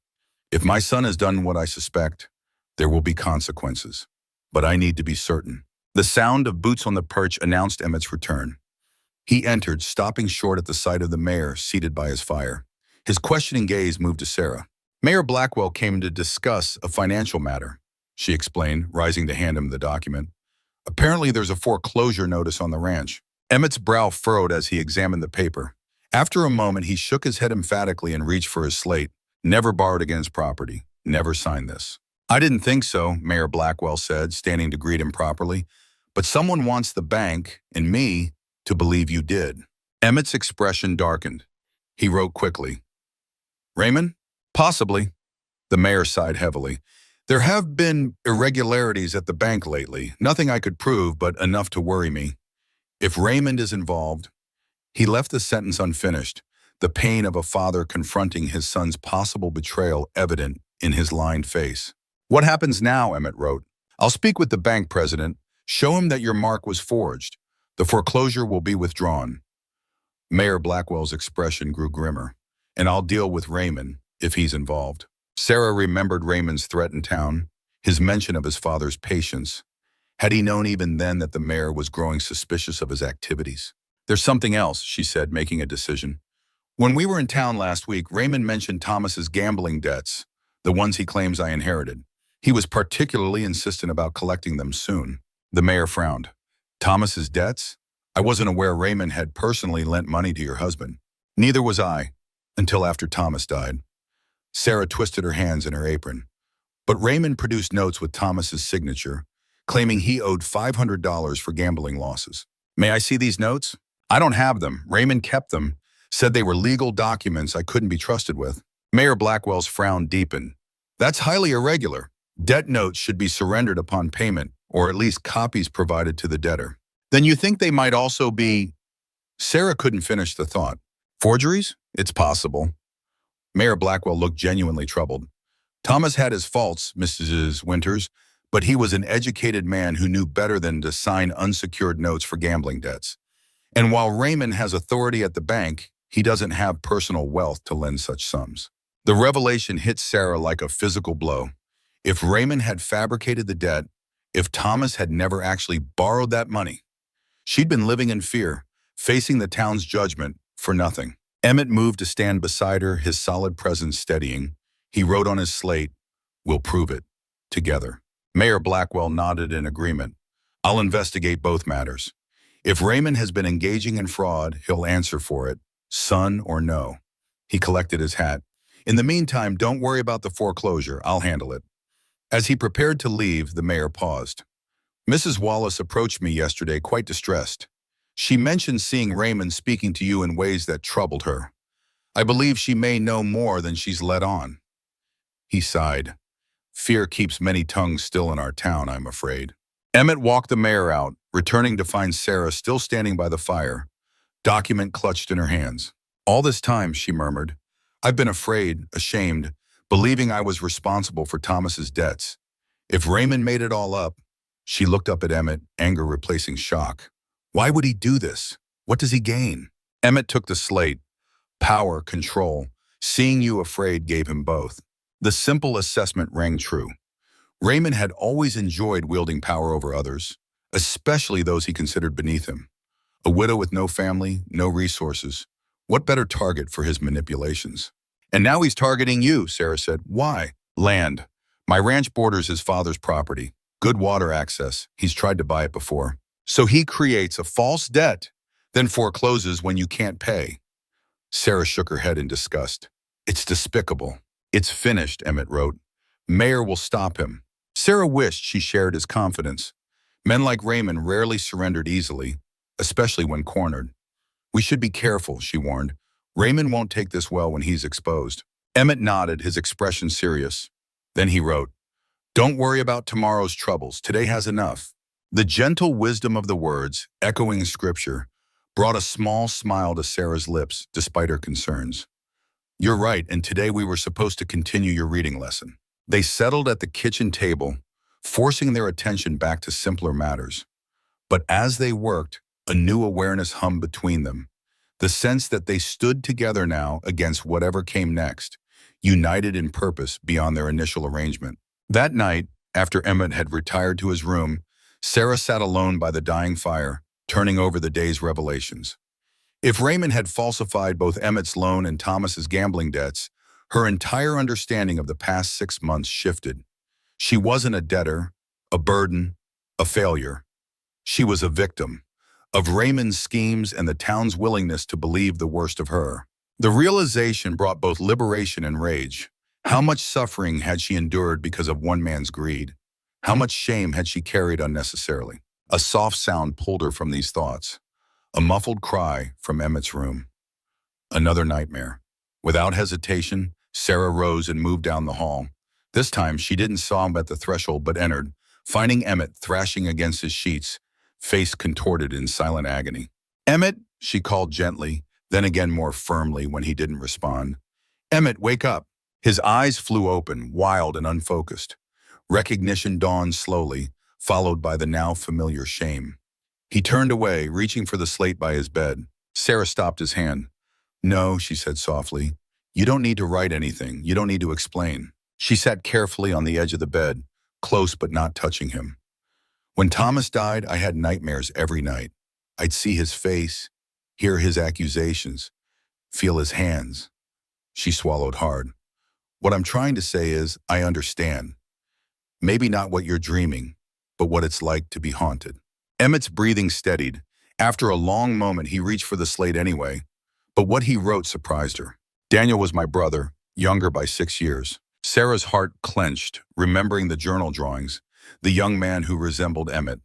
If my son has done what I suspect, there will be consequences. But I need to be certain. The sound of boots on the perch announced Emmett's return. He entered, stopping short at the sight of the mayor seated by his fire. His questioning gaze moved to Sarah. Mayor Blackwell came to discuss a financial matter, she explained, rising to hand him the document. Apparently there's a foreclosure notice on the ranch. Emmett's brow furrowed as he examined the paper. After a moment, he shook his head emphatically and reached for his slate. Never borrowed against property. Never signed this. I didn't think so, Mayor Blackwell said, standing to greet him properly. But someone wants the bank, and me, to believe you did. Emmett's expression darkened. He wrote quickly. Raymond? Possibly. The mayor sighed heavily. There have been irregularities at the bank lately. Nothing I could prove, but enough to worry me. If Raymond is involved. He left the sentence unfinished, the pain of a father confronting his son's possible betrayal evident in his lined face. What happens now, Emmett wrote. I'll speak with the bank president, show him that your mark was forged. The foreclosure will be withdrawn. Mayor Blackwell's expression grew grimmer. And I'll deal with Raymond if he's involved. Sarah remembered Raymond's threat in town, his mention of his father's patience. Had he known even then that the mayor was growing suspicious of his activities? There's something else, she said, making a decision. When we were in town last week, Raymond mentioned Thomas's gambling debts, the ones he claims I inherited. He was particularly insistent about collecting them soon. The mayor frowned. Thomas's debts? I wasn't aware Raymond had personally lent money to your husband. Neither was I, until after Thomas died. Sarah twisted her hands in her apron. But Raymond produced notes with Thomas's signature, claiming he owed $500 for gambling losses. May I see these notes? I don't have them. Raymond kept them, said they were legal documents I couldn't be trusted with. Mayor Blackwell's frown deepened. That's highly irregular. Debt notes should be surrendered upon payment, or at least copies provided to the debtor. Then you think they might also be… Sarah couldn't finish the thought. Forgeries? It's possible. Mayor Blackwell looked genuinely troubled. Thomas had his faults, Mrs. Winters, but he was an educated man who knew better than to sign unsecured notes for gambling debts. And while Raymond has authority at the bank, he doesn't have personal wealth to lend such sums. The revelation hit Sarah like a physical blow. If Raymond had fabricated the debt, if Thomas had never actually borrowed that money, she'd been living in fear, facing the town's judgment for nothing. Emmett moved to stand beside her, his solid presence steadying. He wrote on his slate, "We'll prove it. Together." Mayor Blackwell nodded in agreement. "I'll investigate both matters. If Raymond has been engaging in fraud, he'll answer for it, son or no." He collected his hat. "In the meantime, don't worry about the foreclosure. I'll handle it." As he prepared to leave, the mayor paused. "Mrs. Wallace approached me yesterday quite distressed. She mentioned seeing Raymond speaking to you in ways that troubled her. I believe she may know more than she's let on." He sighed. "Fear keeps many tongues still in our town, I'm afraid." Emmett walked the mayor out, returning to find Sarah still standing by the fire, document clutched in her hands. "All this time," she murmured, "I've been afraid, ashamed, believing I was responsible for Thomas's debts. If Raymond made it all up." She looked up at Emmett, anger replacing shock. "Why would he do this? What does he gain?" Emmett took the slate. Power, control. Seeing you afraid gave him both. The simple assessment rang true. Raymond had always enjoyed wielding power over others, especially those he considered beneath him. A widow with no family, no resources. What better target for his manipulations? "And now he's targeting you," Sarah said. "Why?" "Land. My ranch borders his father's property. Good water access. He's tried to buy it before. So he creates a false debt, then forecloses when you can't pay." Sarah shook her head in disgust. "It's despicable." "It's finished," Emmett wrote. "Mayor will stop him." Sarah wished she shared his confidence. Men like Raymond rarely surrendered easily, especially when cornered. "We should be careful," she warned. "Raymond won't take this well when he's exposed." Emmett nodded, his expression serious. Then he wrote, "Don't worry about tomorrow's troubles. Today has enough." The gentle wisdom of the words, echoing scripture, brought a small smile to Sarah's lips despite her concerns. "You're right, and today we were supposed to continue your reading lesson." They settled at the kitchen table, forcing their attention back to simpler matters. But as they worked, a new awareness hummed between them, the sense that they stood together now against whatever came next, united in purpose beyond their initial arrangement. That night, after Emmett had retired to his room, Sarah sat alone by the dying fire, turning over the day's revelations. If Raymond had falsified both Emmett's loan and Thomas's gambling debts, her entire understanding of the past 6 months shifted. She wasn't a debtor, a burden, a failure. She was a victim of Raymond's schemes and the town's willingness to believe the worst of her. The realization brought both liberation and rage. How much suffering had she endured because of one man's greed? How much shame had she carried unnecessarily? A soft sound pulled her from these thoughts. A muffled cry from Emmett's room. Another nightmare. Without hesitation, Sarah rose and moved down the hall. This time, she didn't saw him at the threshold but entered, finding Emmett thrashing against his sheets, face contorted in silent agony. "Emmett," she called gently, then again more firmly when he didn't respond. "Emmett, wake up." His eyes flew open, wild and unfocused. Recognition dawned slowly, followed by the now familiar shame. He turned away, reaching for the slate by his bed. Sarah stopped his hand. "No," she said softly. "You don't need to write anything. You don't need to explain." She sat carefully on the edge of the bed, close but not touching him. "When Thomas died, I had nightmares every night. I'd see his face, hear his accusations, feel his hands." She swallowed hard. "What I'm trying to say is, I understand. Maybe not what you're dreaming, but what it's like to be haunted." Emmett's breathing steadied. After a long moment, he reached for the slate anyway. But what he wrote surprised her. "Daniel was my brother, younger by 6 years." Sarah's heart clenched, remembering the journal drawings, the young man who resembled Emmett.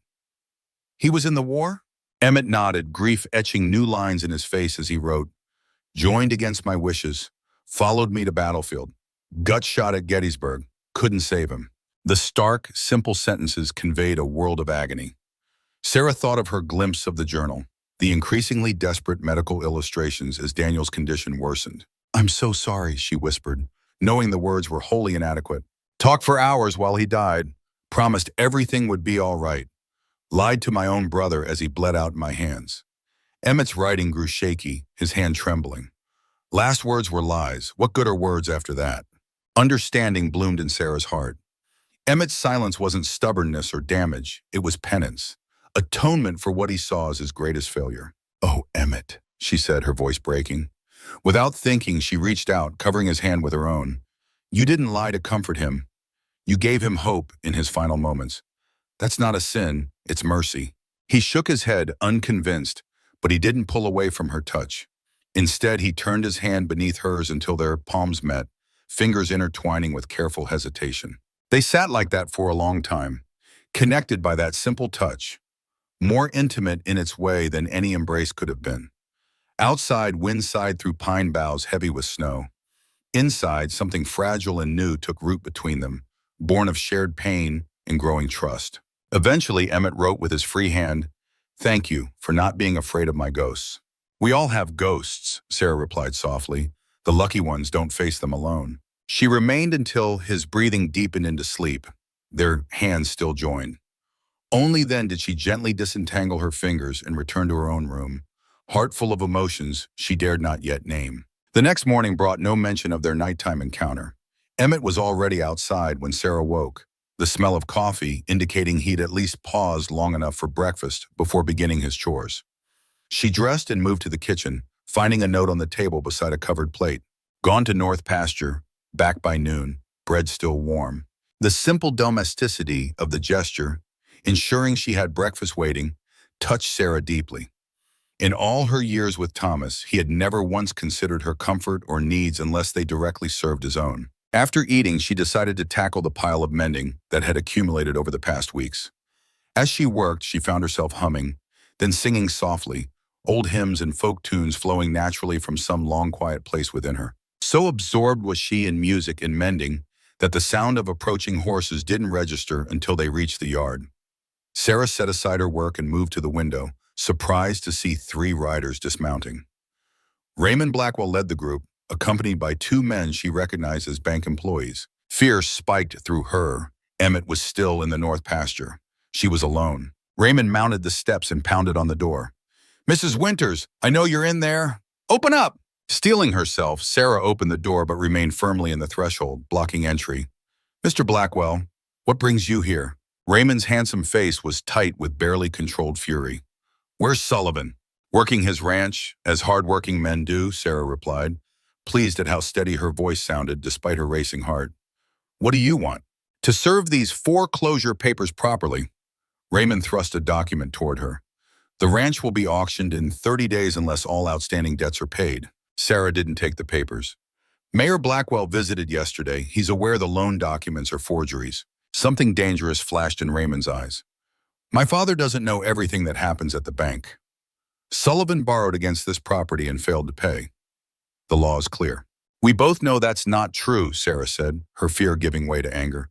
"He was in the war?" Emmett nodded, grief etching new lines in his face as he wrote, "Joined against my wishes, followed me to battlefield, gut shot at Gettysburg, couldn't save him." The stark, simple sentences conveyed a world of agony. Sarah thought of her glimpse of the journal, the increasingly desperate medical illustrations as Daniel's condition worsened. "I'm so sorry," she whispered, knowing the words were wholly inadequate. "Talked for hours while he died, promised everything would be all right. Lied to my own brother as he bled out in my hands." Emmett's writing grew shaky, his hand trembling. Last words were lies. What good are words after that? Understanding bloomed in Sarah's heart. Emmett's silence wasn't stubbornness or damage, it was penance. Atonement for what he saw as his greatest failure. "Oh, Emmett," she said, her voice breaking. Without thinking, she reached out, covering his hand with her own. "You didn't lie to comfort him. You gave him hope in his final moments. That's not a sin, it's mercy." He shook his head, unconvinced, but he didn't pull away from her touch. Instead, he turned his hand beneath hers until their palms met, fingers intertwining with careful hesitation. They sat like that for a long time, connected by that simple touch, more intimate in its way than any embrace could have been. Outside, wind sighed through pine boughs heavy with snow. Inside, something fragile and new took root between them, born of shared pain and growing trust. Eventually, Emmett wrote with his free hand, "Thank you for not being afraid of my ghosts." "We all have ghosts," Sarah replied softly. "The lucky ones don't face them alone." She remained until his breathing deepened into sleep, their hands still joined. Only then did she gently disentangle her fingers and return to her own room, heart full of emotions she dared not yet name. The next morning brought no mention of their nighttime encounter. Emmett was already outside when Sarah woke, the smell of coffee indicating he'd at least paused long enough for breakfast before beginning his chores. She dressed and moved to the kitchen, finding a note on the table beside a covered plate. "Gone to North Pasture, back by noon, bread still warm." The simple domesticity of the gesture, ensuring she had breakfast waiting, touched Sarah deeply. In all her years with Thomas, he had never once considered her comfort or needs unless they directly served his own. After eating, she decided to tackle the pile of mending that had accumulated over the past weeks. As she worked, she found herself humming, then singing softly, old hymns and folk tunes flowing naturally from some long quiet place within her. So absorbed was she in music and mending that the sound of approaching horses didn't register until they reached the yard. Sarah set aside her work and moved to the window, surprised to see 3 riders dismounting. Raymond Blackwell led the group, accompanied by 2 men she recognized as bank employees. Fear spiked through her, Emmett was still in the north pasture. She was alone. Raymond mounted the steps and pounded on the door. "Mrs. Winters, I know you're in there. Open up!" Steeling herself, Sarah opened the door but remained firmly in the threshold, blocking entry. "Mr. Blackwell, what brings you here?" Raymond's handsome face was tight with barely controlled fury. "Where's Sullivan?" "Working his ranch, as hard-working men do," Sarah replied, pleased at how steady her voice sounded despite her racing heart. "What do you want?" "To serve these foreclosure papers properly." Raymond thrust a document toward her. "The ranch will be auctioned in 30 days unless all outstanding debts are paid." Sarah didn't take the papers. "Mayor Blackwell visited yesterday. He's aware the loan documents are forgeries." Something dangerous flashed in Raymond's eyes. "My father doesn't know everything that happens at the bank. Sullivan borrowed against this property and failed to pay. The law is clear." "We both know that's not true," Sarah said, her fear giving way to anger.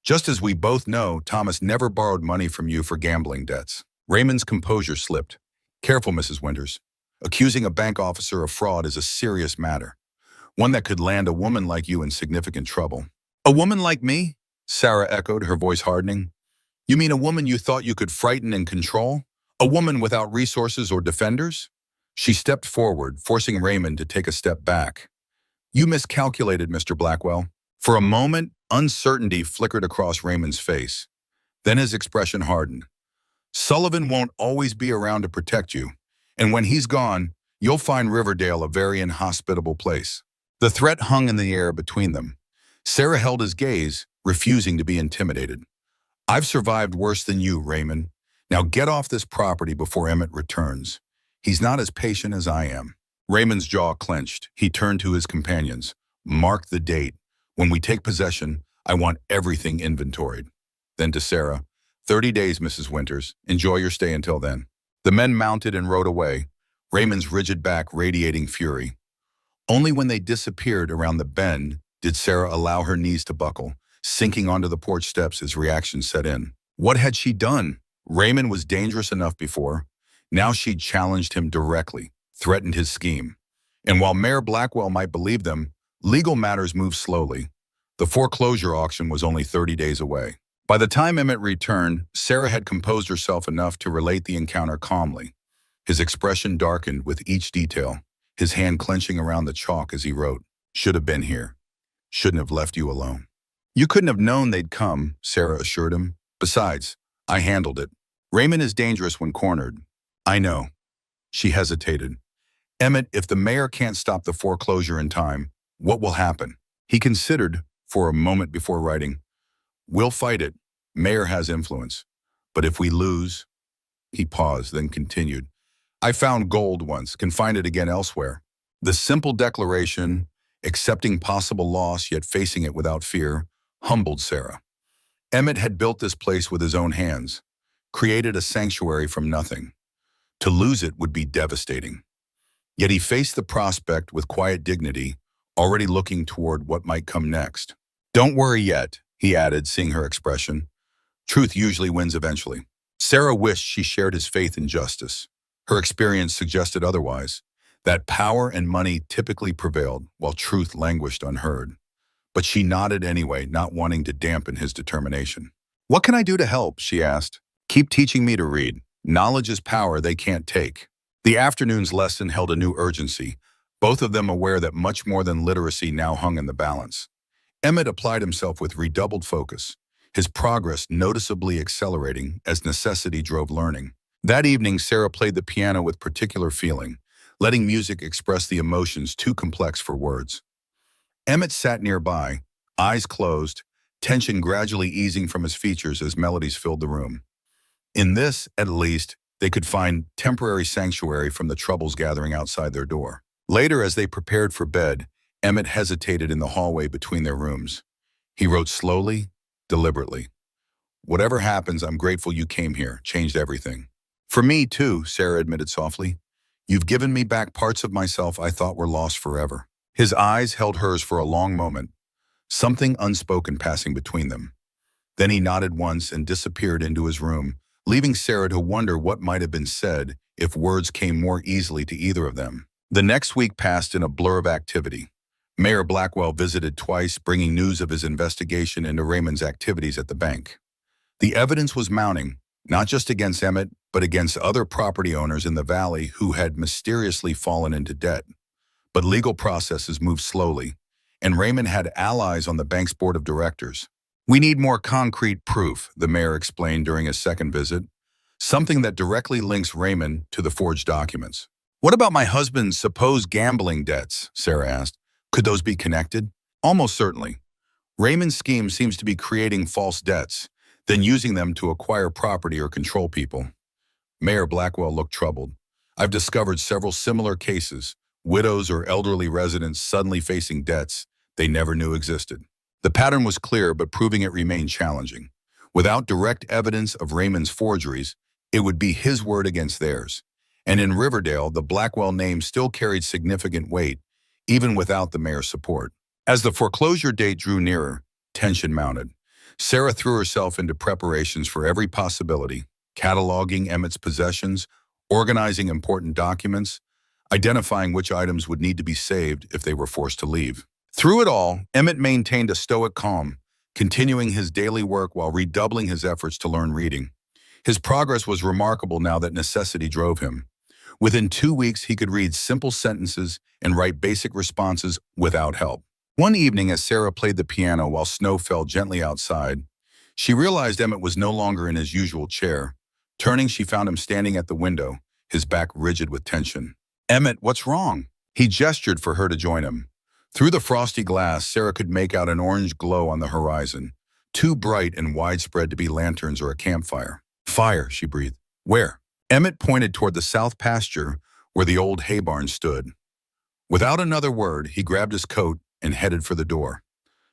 "Just as we both know Thomas never borrowed money from you for gambling debts." Raymond's composure slipped. "Careful, Mrs. Winters. Accusing a bank officer of fraud is a serious matter, one that could land a woman like you in significant trouble." "A woman like me?" Sarah echoed, her voice hardening. "You mean a woman you thought you could frighten and control? A woman without resources or defenders?" She stepped forward, forcing Raymond to take a step back. "You miscalculated, Mr. Blackwell." For a moment, uncertainty flickered across Raymond's face. Then his expression hardened. "Sullivan won't always be around to protect you, and when he's gone, you'll find Riverdale a very inhospitable place." The threat hung in the air between them. Sarah held his gaze, refusing to be intimidated. "I've survived worse than you, Raymond. Now get off this property before Emmett returns. He's not as patient as I am." Raymond's jaw clenched. He turned to his companions. "Mark the date. When we take possession, I want everything inventoried." Then to Sarah, 30 days, Mrs. Winters. Enjoy your stay until then." The men mounted and rode away, Raymond's rigid back radiating fury. Only when they disappeared around the bend did Sarah allow her knees to buckle, sinking onto the porch steps as reaction set in. What had she done? Raymond was dangerous enough before. Now she'd challenged him directly, threatened his scheme. And while Mayor Blackwell might believe them, legal matters moved slowly. The foreclosure auction was only 30 days away. By the time Emmett returned, Sarah had composed herself enough to relate the encounter calmly. His expression darkened with each detail, his hand clenching around the chalk as he wrote, "Should have been here. Shouldn't have left you alone." "You couldn't have known they'd come," Sarah assured him. "Besides, I handled it. Raymond is dangerous when cornered." "I know." She hesitated. "Emmett, if the mayor can't stop the foreclosure in time, what will happen?" He considered for a moment before writing, "We'll fight it. Mayor has influence. But if we lose..." He paused, then continued, "I found gold once, can find it again elsewhere." The simple declaration, accepting possible loss yet facing it without fear, humbled Sarah. Emmett had built this place with his own hands, created a sanctuary from nothing. To lose it would be devastating. Yet he faced the prospect with quiet dignity, already looking toward what might come next. "Don't worry yet," he added, seeing her expression. "Truth usually wins eventually." Sarah wished she shared his faith in justice. Her experience suggested otherwise, that power and money typically prevailed while truth languished unheard. But she nodded anyway, not wanting to dampen his determination. "What can I do to help?" she asked. "Keep teaching me to read. Knowledge is power they can't take." The afternoon's lesson held a new urgency, both of them aware that much more than literacy now hung in the balance. Emmett applied himself with redoubled focus, his progress noticeably accelerating as necessity drove learning. That evening, Sarah played the piano with particular feeling, letting music express the emotions too complex for words. Emmett sat nearby, eyes closed, tension gradually easing from his features as melodies filled the room. In this, at least, they could find temporary sanctuary from the troubles gathering outside their door. Later, as they prepared for bed, Emmett hesitated in the hallway between their rooms. He wrote slowly, deliberately. "Whatever happens, I'm grateful you came here, changed everything." "For me, too," Sarah admitted softly. "You've given me back parts of myself I thought were lost forever." His eyes held hers for a long moment, something unspoken passing between them. Then he nodded once and disappeared into his room, leaving Sarah to wonder what might have been said if words came more easily to either of them. The next week passed in a blur of activity. Mayor Blackwell visited twice, bringing news of his investigation into Raymond's activities at the bank. The evidence was mounting, not just against Emmett, but against other property owners in the valley who had mysteriously fallen into debt. But legal processes moved slowly, and Raymond had allies on the bank's board of directors. "We need more concrete proof," the mayor explained during his second visit, "something that directly links Raymond to the forged documents." "What about my husband's supposed gambling debts?" Sarah asked. "Could those be connected?" "Almost certainly. Raymond's scheme seems to be creating false debts, then using them to acquire property or control people." Mayor Blackwell looked troubled. "I've discovered several similar cases, widows or elderly residents suddenly facing debts they never knew existed." The pattern was clear, but proving it remained challenging. Without direct evidence of Raymond's forgeries, it would be his word against theirs. And in Riverdale, the Blackwell name still carried significant weight, even without the mayor's support. As the foreclosure date drew nearer, tension mounted. Sarah threw herself into preparations for every possibility, cataloging Emmett's possessions, organizing important documents, identifying which items would need to be saved if they were forced to leave. Through it all, Emmett maintained a stoic calm, continuing his daily work while redoubling his efforts to learn reading. His progress was remarkable now that necessity drove him. Within 2 weeks, he could read simple sentences and write basic responses without help. One evening, as Sarah played the piano while snow fell gently outside, she realized Emmett was no longer in his usual chair. Turning, she found him standing at the window, his back rigid with tension. "Emmett, what's wrong?" He gestured for her to join him. Through the frosty glass, Sarah could make out an orange glow on the horizon, too bright and widespread to be lanterns or a campfire. "Fire," she breathed. "Where?" Emmett pointed toward the south pasture where the old hay barn stood. Without another word, he grabbed his coat and headed for the door.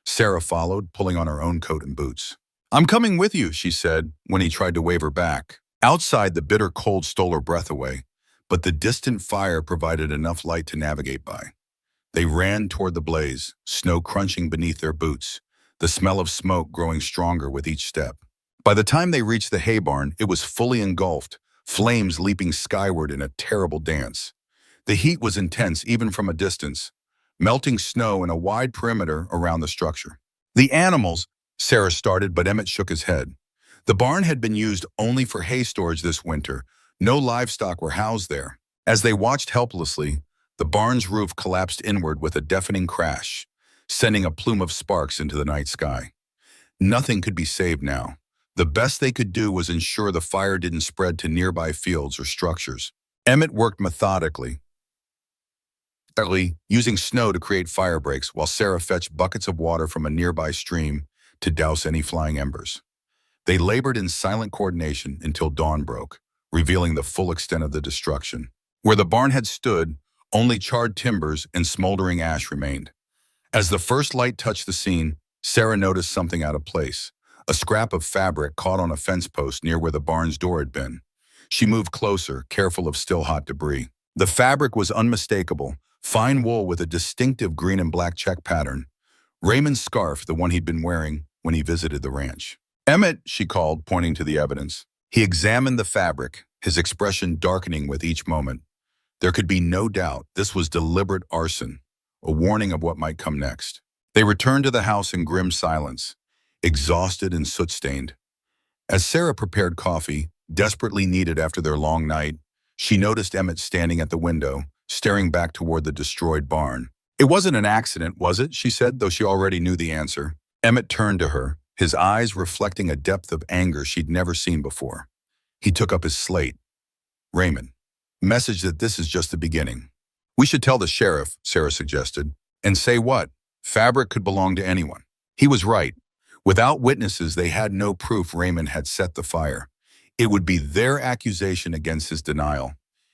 Sarah followed, pulling on her own coat and boots. "I'm coming with you," she said when he tried to wave her back. Outside, the bitter cold stole her breath away, but the distant fire provided enough light to navigate by. They ran toward the blaze, snow crunching beneath their boots, the smell of smoke growing stronger with each step. By the time they reached the hay barn, it was fully engulfed, flames leaping skyward in a terrible dance. The heat was intense even from a distance, melting snow in a wide perimeter around the structure. "The animals," Sarah started, but Emmett shook his head. The barn had been used only for hay storage this winter. No livestock were housed there. As they watched helplessly, the barn's roof collapsed inward with a deafening crash, sending a plume of sparks into the night sky. Nothing could be saved now. The best they could do was ensure the fire didn't spread to nearby fields or structures. Emmett worked methodically, using snow to create fire breaks, while Sarah fetched buckets of water from a nearby stream to douse any flying embers. They labored in silent coordination until dawn broke, revealing the full extent of the destruction. Where the barn had stood, only charred timbers and smoldering ash remained. As the first light touched the scene, Sarah noticed something out of place. A scrap of fabric caught on a fence post near where the barn's door had been. She moved closer, careful of still hot debris. The fabric was unmistakable, fine wool with a distinctive green and black check pattern. Raymond's scarf, the one he'd been wearing when he visited the ranch. "Emmett," she called, pointing to the evidence. He examined the fabric, his expression darkening with each moment. There could be no doubt this was deliberate arson, a warning of what might come next. They returned to the house in grim silence, exhausted and soot-stained. As Sarah prepared coffee, desperately needed after their long night, she noticed Emmett standing at the window, staring back toward the destroyed barn. "It wasn't an accident, was it?" she said, though she already knew the answer. Emmett turned to her, his eyes reflecting a depth of anger she'd never seen before. He took up his slate. "Raymond, message that this is just the beginning." "We should tell the sheriff," Sarah suggested. "And say what? Fabric could belong to anyone." He was right. Without witnesses, they had no proof Raymond had set the fire. It would be their accusation against his denial.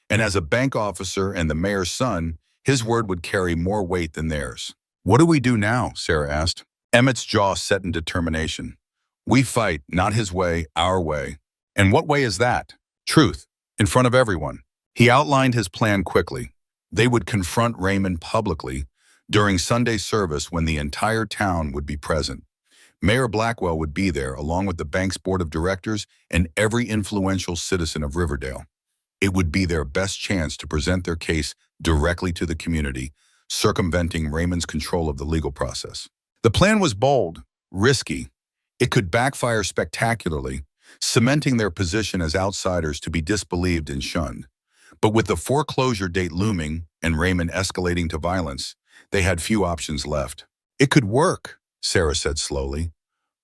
And as a bank officer and the mayor's son, his word would carry more weight than theirs. "What do we do now?" Sarah asked. Emmett's jaw set in determination. "We fight, not his way, our way." "And what way is that?" "Truth, in front of everyone." He outlined his plan quickly. They would confront Raymond publicly during Sunday service when the entire town would be present. Mayor Blackwell would be there, along with the bank's board of directors and every influential citizen of Riverdale. It would be their best chance to present their case directly to the community, circumventing Raymond's control of the legal process. The plan was bold, risky. It could backfire spectacularly, cementing their position as outsiders to be disbelieved and shunned. But with the foreclosure date looming and Raymond escalating to violence, they had few options left. "It could work," Sarah said slowly.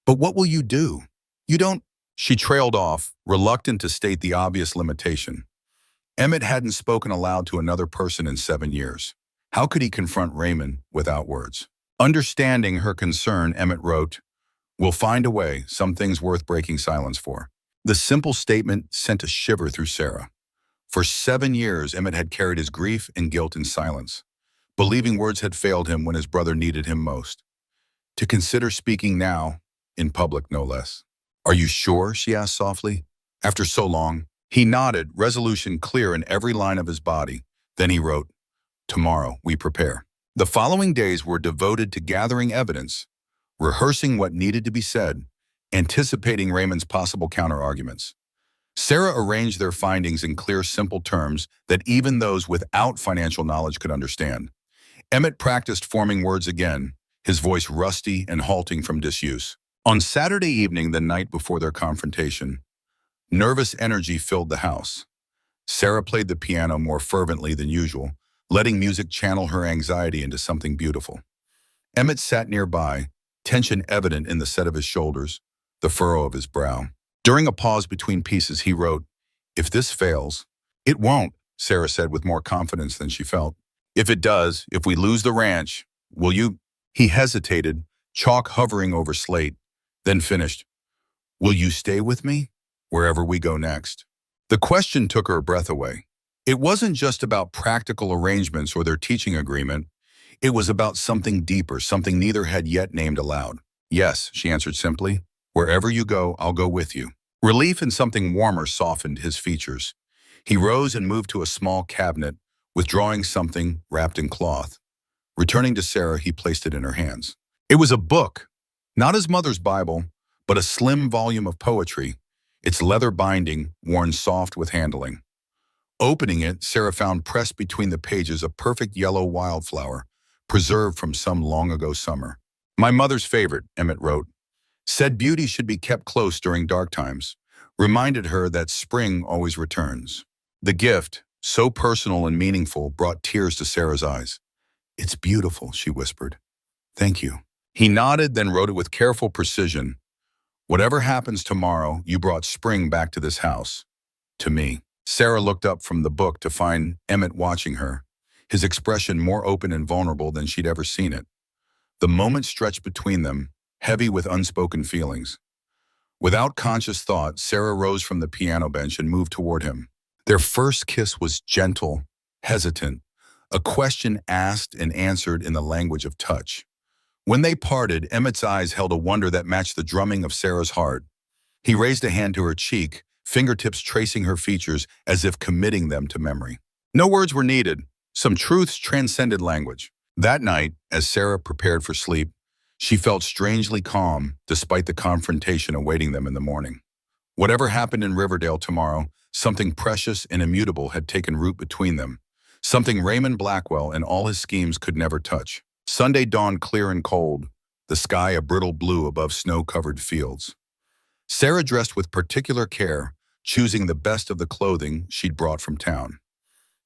"But what will you do? You don't—" She trailed off, reluctant to state the obvious limitation. Emmett hadn't spoken aloud to another person in 7 years. How could he confront Raymond without words? Understanding her concern, Emmett wrote, "We'll find a way, some things worth breaking silence for." The simple statement sent a shiver through Sarah. For 7 years, Emmett had carried his grief and guilt in silence, believing words had failed him when his brother needed him most. To consider speaking now, in public no less. "Are you sure?" she asked softly. "After so long?" He nodded, resolution clear in every line of his body. Then he wrote, "Tomorrow we prepare." The following days were devoted to gathering evidence, rehearsing what needed to be said, anticipating Raymond's possible counter-arguments. Sarah arranged their findings in clear, simple terms that even those without financial knowledge could understand. Emmett practiced forming words again, his voice rusty and halting from disuse. On Saturday evening, the night before their confrontation, nervous energy filled the house. Sarah played the piano more fervently than usual, letting music channel her anxiety into something beautiful. Emmett sat nearby, tension evident in the set of his shoulders, the furrow of his brow. During a pause between pieces, he wrote, "If this fails—" "It won't," Sarah said with more confidence than she felt. "If it does, if we lose the ranch, will you—" He hesitated, chalk hovering over slate, then finished, "Will you stay with me, wherever we go next?" The question took her breath away. It wasn't just about practical arrangements or their teaching agreement. It was about something deeper, something neither had yet named aloud. "Yes," she answered simply. "Wherever you go, I'll go with you." Relief and something warmer softened his features. He rose and moved to a small cabinet, withdrawing something wrapped in cloth. Returning to Sarah, he placed it in her hands. It was a book, not his mother's Bible, but a slim volume of poetry, its leather binding worn soft with handling. Opening it, Sarah found pressed between the pages a perfect yellow wildflower, preserved from some long-ago summer. "My mother's favorite," Emmett wrote. "Said beauty should be kept close during dark times. Reminded her that spring always returns." The gift, so personal and meaningful, brought tears to Sarah's eyes. "It's beautiful," she whispered. "Thank you." He nodded, then wrote it with careful precision. "Whatever happens tomorrow, you brought spring back to this house. To me." Sarah looked up from the book to find Emmett watching her, his expression more open and vulnerable than she'd ever seen it. The moment stretched between them, heavy with unspoken feelings. Without conscious thought, Sarah rose from the piano bench and moved toward him. Their first kiss was gentle, hesitant, a question asked and answered in the language of touch. When they parted, Emmett's eyes held a wonder that matched the drumming of Sarah's heart. He raised a hand to her cheek, fingertips tracing her features as if committing them to memory. No words were needed. Some truths transcended language. That night, as Sarah prepared for sleep, she felt strangely calm despite the confrontation awaiting them in the morning. Whatever happened in Riverdale tomorrow, something precious and immutable had taken root between them, something Raymond Blackwell and all his schemes could never touch. Sunday dawned clear and cold, the sky a brittle blue above snow-covered fields. Sarah dressed with particular care, choosing the best of the clothing she'd brought from town.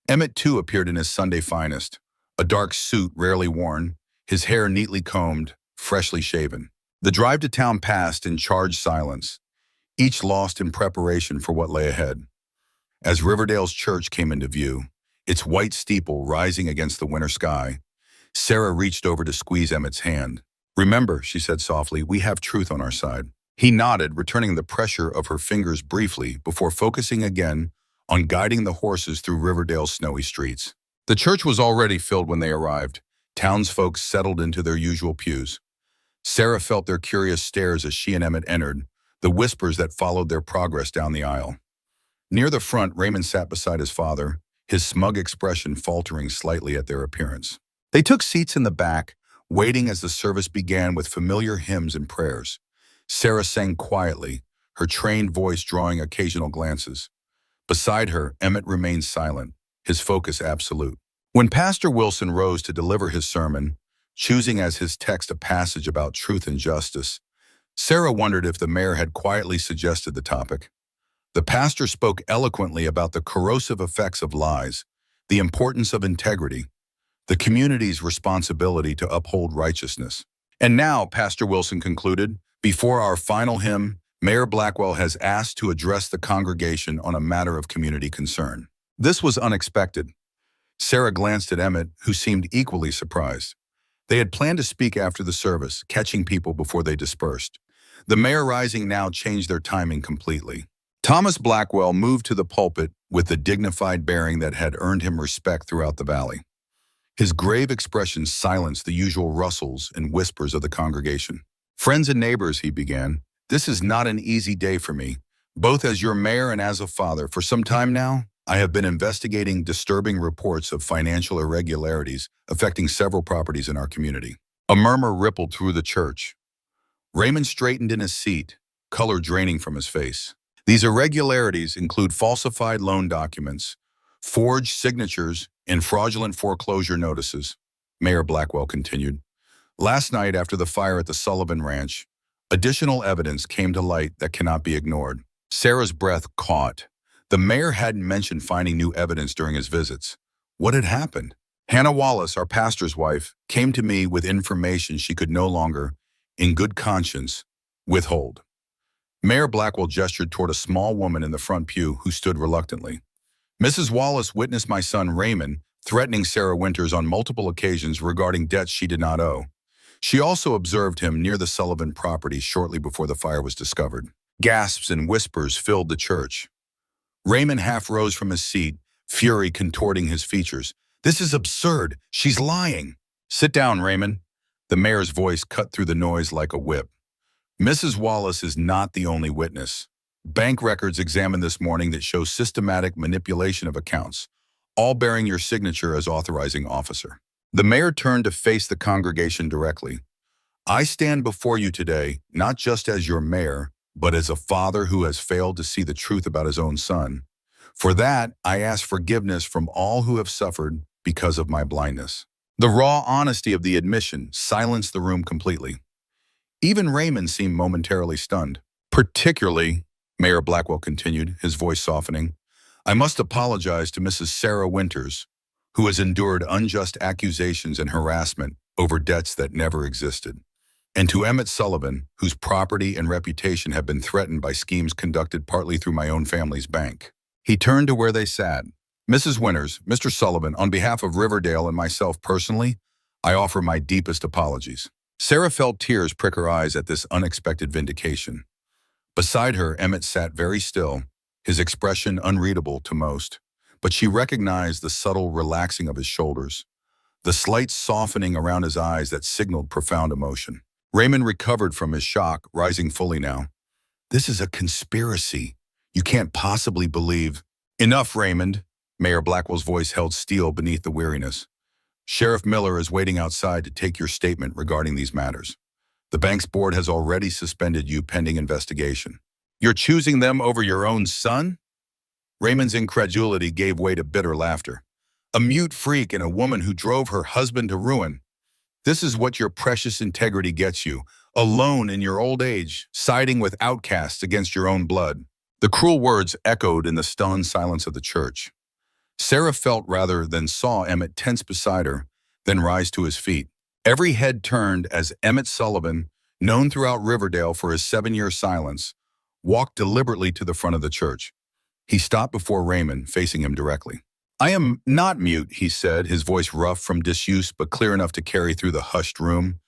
Emmett, too, appeared in his Sunday finest, a dark suit rarely worn, his hair neatly combed, freshly shaven. The drive to town passed in charged silence, each lost in preparation for what lay ahead. As Riverdale's church came into view, its white steeple rising against the winter sky, Sarah reached over to squeeze Emmett's hand. "Remember," she said softly, "we have truth on our side." He nodded, returning the pressure of her fingers briefly before focusing again on guiding the horses through Riverdale's snowy streets. The church was already filled when they arrived, townsfolk settled into their usual pews. Sarah felt their curious stares as she and Emmett entered, the whispers that followed their progress down the aisle. Near the front, Raymond sat beside his father, his smug expression faltering slightly at their appearance. They took seats in the back, waiting as the service began with familiar hymns and prayers. Sarah sang quietly, her trained voice drawing occasional glances. Beside her, Emmett remained silent, his focus absolute. When Pastor Wilson rose to deliver his sermon, choosing as his text a passage about truth and justice, Sarah wondered if the mayor had quietly suggested the topic. The pastor spoke eloquently about the corrosive effects of lies, the importance of integrity, the community's responsibility to uphold righteousness. And now, Pastor Wilson concluded, before our final hymn, Mayor Blackwell has asked to address the congregation on a matter of community concern. This was unexpected. Sarah glanced at Emmett, who seemed equally surprised. They had planned to speak after the service, catching people before they dispersed. The mayor rising now changed their timing completely. Thomas Blackwell moved to the pulpit with the dignified bearing that had earned him respect throughout the valley. His grave expression silenced the usual rustles and whispers of the congregation. "Friends and neighbors," he began, "this is not an easy day for me, both as your mayor and as a father. For some time now, I have been investigating disturbing reports of financial irregularities affecting several properties in our community." A murmur rippled through the church. Raymond straightened in his seat, color draining from his face. "These irregularities include falsified loan documents, forged signatures, and fraudulent foreclosure notices," Mayor Blackwell continued. "Last night, after the fire at the Sullivan Ranch, additional evidence came to light that cannot be ignored." Sarah's breath caught. The mayor hadn't mentioned finding new evidence during his visits. What had happened? Hannah Wallace, our pastor's wife, came to me with information she could no longer, in good conscience, withhold. Mayor Blackwell gestured toward a small woman in the front pew who stood reluctantly. "Mrs. Wallace witnessed my son Raymond threatening Sarah Winters on multiple occasions regarding debts she did not owe. She also observed him near the Sullivan property shortly before the fire was discovered." Gasps and whispers filled the church. Raymond half rose from his seat, fury contorting his features. "This is absurd. She's lying." "Sit down, Raymond." The mayor's voice cut through the noise like a whip. "Mrs. Wallace is not the only witness. Bank records examined this morning that show systematic manipulation of accounts, all bearing your signature as authorizing officer." The mayor turned to face the congregation directly. "I stand before you today, not just as your mayor, but as a father who has failed to see the truth about his own son. For that, I ask forgiveness from all who have suffered because of my blindness." The raw honesty of the admission silenced the room completely. Even Raymond seemed momentarily stunned. "Particularly," Mayor Blackwell continued, his voice softening, "I must apologize to Mrs. Sarah Winters, who has endured unjust accusations and harassment over debts that never existed, and to Emmett Sullivan, whose property and reputation have been threatened by schemes conducted partly through my own family's bank." He turned to where they sat. "Mrs. Winters, Mr. Sullivan, on behalf of Riverdale and myself personally, I offer my deepest apologies." Sarah felt tears prick her eyes at this unexpected vindication. Beside her, Emmett sat very still, his expression unreadable to most, but she recognized the subtle relaxing of his shoulders, the slight softening around his eyes that signaled profound emotion. Raymond recovered from his shock, rising fully now. "This is a conspiracy. You can't possibly believe—" "Enough, Raymond." Mayor Blackwell's voice held steel beneath the weariness. "Sheriff Miller is waiting outside to take your statement regarding these matters. The bank's board has already suspended you pending investigation." "You're choosing them over your own son?" Raymond's incredulity gave way to bitter laughter. "A mute freak and a woman who drove her husband to ruin. This is what your precious integrity gets you, alone in your old age, siding with outcasts against your own blood." The cruel words echoed in the stunned silence of the church. Sarah felt rather than saw Emmett tense beside her, then rise to his feet. Every head turned as Emmett Sullivan, known throughout Riverdale for his 7-year silence, walked deliberately to the front of the church. He stopped before Raymond, facing him directly. "I am not mute," he said, his voice rough from disuse but clear enough to carry through the hushed room.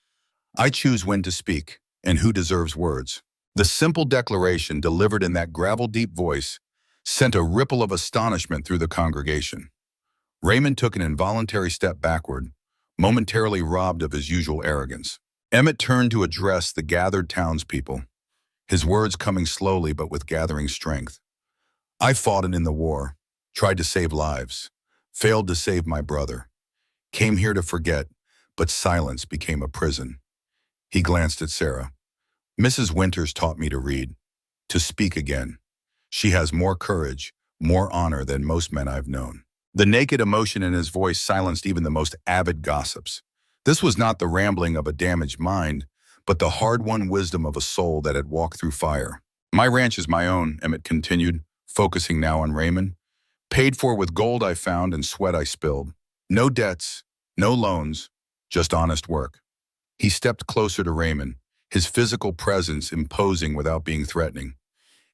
"I choose when to speak, and who deserves words." The simple declaration, delivered in that gravel-deep voice, sent a ripple of astonishment through the congregation. Raymond took an involuntary step backward, momentarily robbed of his usual arrogance. Emmett turned to address the gathered townspeople, his words coming slowly but with gathering strength. "I fought in the war, tried to save lives, failed to save my brother, came here to forget, but silence became a prison." He glanced at Sarah. "Mrs. Winters taught me to read, to speak again. She has more courage, more honor than most men I've known." The naked emotion in his voice silenced even the most avid gossips. This was not the rambling of a damaged mind, but the hard-won wisdom of a soul that had walked through fire. My ranch is my own, Emmett continued, focusing now on Raymond. Paid for with gold I found and sweat I spilled. No debts, no loans, just honest work. He stepped closer to Raymond, his physical presence imposing without being threatening.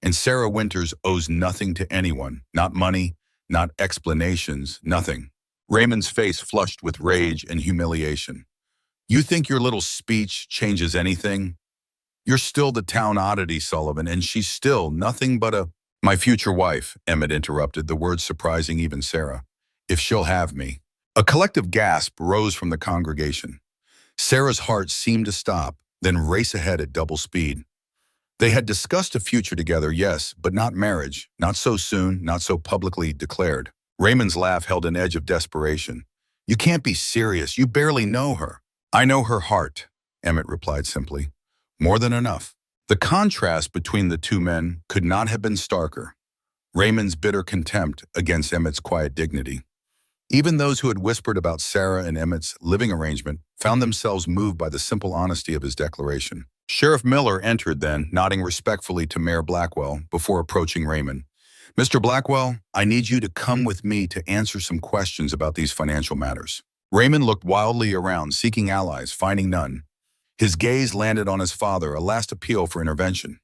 And Sarah Winters owes nothing to anyone, not money, not explanations, nothing. Raymond's face flushed with rage and humiliation. You think your little speech changes anything? You're still the town oddity, Sullivan, and she's still nothing but a— My future wife, Emmett interrupted, the words surprising even Sarah. If she'll have me. A collective gasp rose from the congregation. Sarah's heart seemed to stop, then race ahead at double speed. They had discussed a future together, yes, but not marriage, not so soon, not so publicly declared. Raymond's laugh held an edge of desperation. You can't be serious, you barely know her. I know her heart, Emmett replied simply. More than enough. The contrast between the two men could not have been starker. Raymond's bitter contempt against Emmett's quiet dignity. Even those who had whispered about Sarah and Emmett's living arrangement found themselves moved by the simple honesty of his declaration. Sheriff Miller entered then, nodding respectfully to Mayor Blackwell before approaching Raymond. Mr. Blackwell, I need you to come with me to answer some questions about these financial matters. Raymond looked wildly around, seeking allies, finding none. His gaze landed on his father, a last appeal for intervention.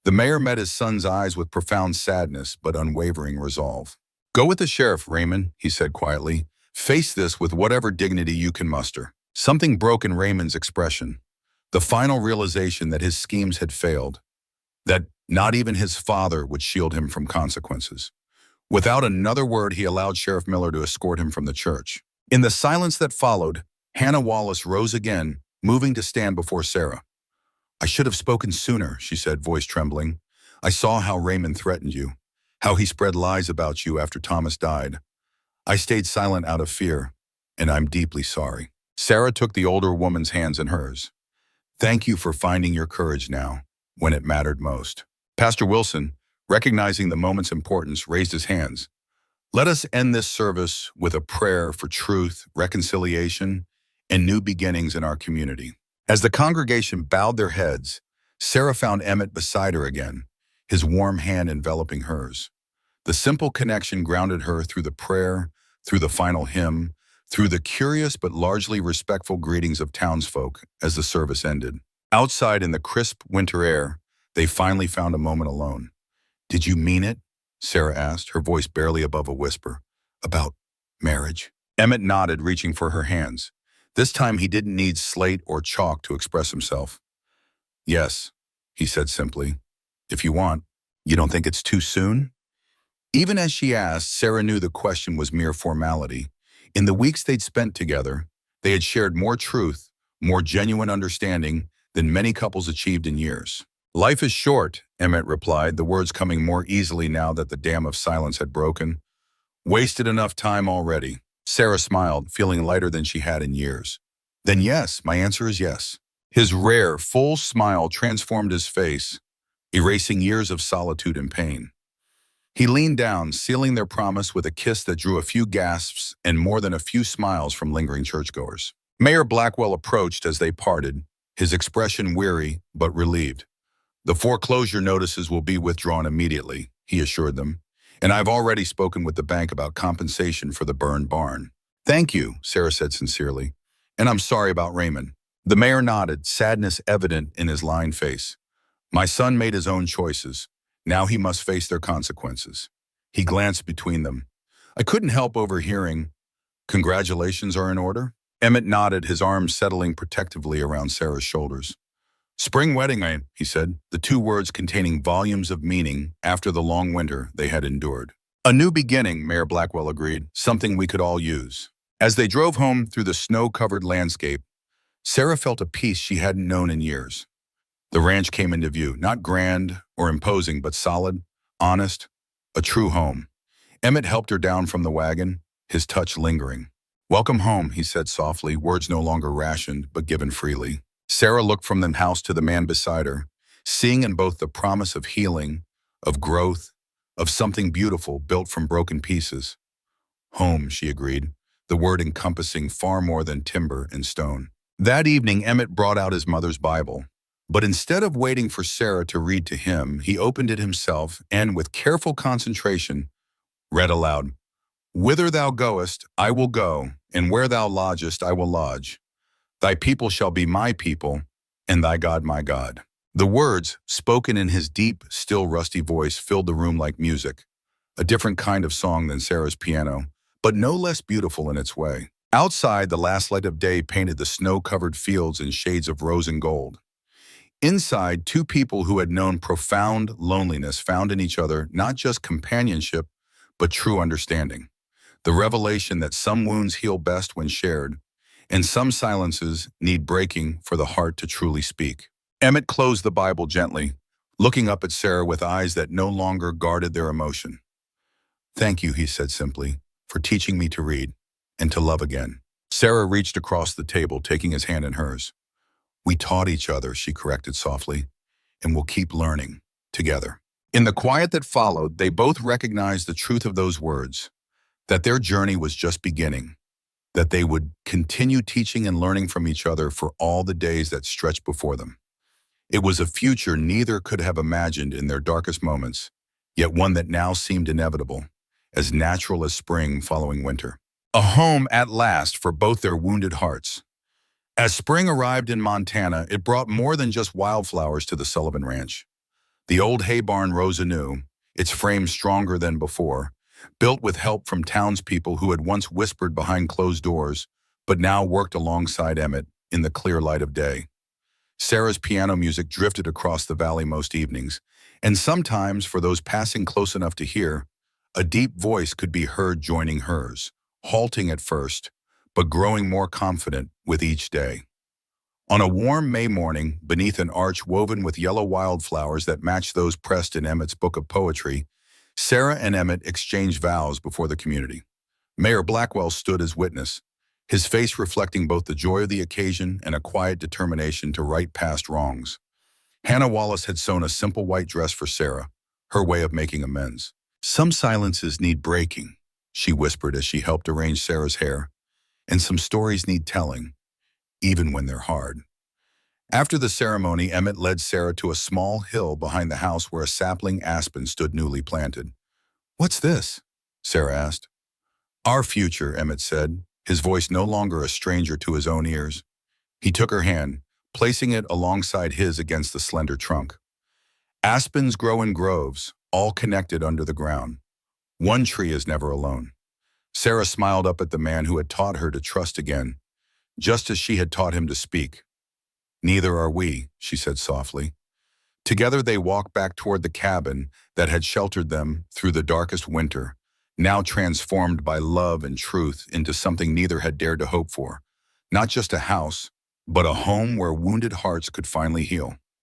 The mayor met his son's eyes with profound sadness but unwavering resolve. Go with the sheriff, Raymond, he said quietly. Face this with whatever dignity you can muster. Something broke in Raymond's expression. The final realization that his schemes had failed, that not even his father would shield him from consequences. Without another word, he allowed Sheriff Miller to escort him from the church. In the silence that followed, Hannah Wallace rose again, moving to stand before Sarah. I should have spoken sooner, she said, voice trembling. I saw how Raymond threatened you, how he spread lies about you after Thomas died. I stayed silent out of fear, and I'm deeply sorry. Sarah took the older woman's hands in hers. Thank you for finding your courage now, when it mattered most. Pastor Wilson, recognizing the moment's importance, raised his hands. Let us end this service with a prayer for truth, reconciliation, and new beginnings in our community. As the congregation bowed their heads, Sarah found Emmett beside her again, his warm hand enveloping hers. The simple connection grounded her through the prayer, through the final hymn, through the curious but largely respectful greetings of townsfolk as the service ended. Outside in the crisp winter air, they finally found a moment alone. Did you mean it? Sarah asked, her voice barely above a whisper. About marriage? Emmett nodded, reaching for her hands. This time he didn't need slate or chalk to express himself. Yes, he said simply. If you want. You don't think it's too soon? Even as she asked, Sarah knew the question was mere formality. In the weeks they'd spent together, they had shared more truth, more genuine understanding than many couples achieved in years. Life is short, Emmett replied, the words coming more easily now that the dam of silence had broken. Wasted enough time already. Sarah smiled, feeling lighter than she had in years. Then yes, my answer is yes. His rare, full smile transformed his face, erasing years of solitude and pain. He leaned down, sealing their promise with a kiss that drew a few gasps and more than a few smiles from lingering churchgoers. Mayor Blackwell approached as they parted, his expression weary but relieved. The foreclosure notices will be withdrawn immediately, he assured them, and I've already spoken with the bank about compensation for the burned barn. Thank you, Sarah said sincerely, and I'm sorry about Raymond. The mayor nodded, sadness evident in his lined face. My son made his own choices. Now he must face their consequences. He glanced between them. I couldn't help overhearing, congratulations are in order? Emmett nodded, his arms settling protectively around Sarah's shoulders. Spring wedding, he said, the two words containing volumes of meaning after the long winter they had endured. A new beginning, Mayor Blackwell agreed, something we could all use. As they drove home through the snow-covered landscape, Sarah felt a peace she hadn't known in years. The ranch came into view, not grand or imposing, but solid, honest, a true home. Emmett helped her down from the wagon, his touch lingering. Welcome home, he said softly, words no longer rationed, but given freely. Sarah looked from the house to the man beside her, seeing in both the promise of healing, of growth, of something beautiful built from broken pieces. Home, she agreed, the word encompassing far more than timber and stone. That evening, Emmett brought out his mother's Bible. But instead of waiting for Sarah to read to him, he opened it himself and, with careful concentration, read aloud, "Whither thou goest, I will go, and where thou lodgest, I will lodge. Thy people shall be my people, and thy God my God." The words, spoken in his deep, still rusty voice, filled the room like music, a different kind of song than Sarah's piano, but no less beautiful in its way. Outside, the last light of day painted the snow-covered fields in shades of rose and gold. Inside, two people who had known profound loneliness found in each other not just companionship, but true understanding. The revelation that some wounds heal best when shared, and some silences need breaking for the heart to truly speak. Emmett closed the Bible gently, looking up at Sarah with eyes that no longer guarded their emotion. "Thank you," he said simply, "for teaching me to read and to love again." Sarah reached across the table, taking his hand in hers. "We taught each other," she corrected softly, "and we'll keep learning together." In the quiet that followed, they both recognized the truth of those words, that their journey was just beginning, that they would continue teaching and learning from each other for all the days that stretched before them. It was a future neither could have imagined in their darkest moments, yet one that now seemed inevitable, as natural as spring following winter. A home at last for both their wounded hearts. As spring arrived in Montana, it brought more than just wildflowers to the Sullivan Ranch. The old hay barn rose anew, its frame stronger than before, built with help from townspeople who had once whispered behind closed doors, but now worked alongside Emmett in the clear light of day. Sarah's piano music drifted across the valley most evenings, and sometimes, for those passing close enough to hear, a deep voice could be heard joining hers, halting at first, but growing more confident with each day. On a warm May morning, beneath an arch woven with yellow wildflowers that matched those pressed in Emmett's book of poetry, Sarah and Emmett exchanged vows before the community. Mayor Blackwell stood as witness, his face reflecting both the joy of the occasion and a quiet determination to right past wrongs. Hannah Wallace had sewn a simple white dress for Sarah, her way of making amends. "Some silences need breaking," she whispered as she helped arrange Sarah's hair, "and some stories need telling, even when they're hard." After the ceremony, Emmett led Sarah to a small hill behind the house where a sapling aspen stood newly planted. "What's this?" Sarah asked. "Our future," Emmett said, his voice no longer a stranger to his own ears. He took her hand, placing it alongside his against the slender trunk. "Aspens grow in groves, all connected under the ground. One tree is never alone." Sarah smiled up at the man who had taught her to trust again, just as she had taught him to speak. "Neither are we," she said softly. Together they walked back toward the cabin that had sheltered them through the darkest winter, now transformed by love and truth into something neither had dared to hope for. Not just a house, but a home where wounded hearts could finally heal.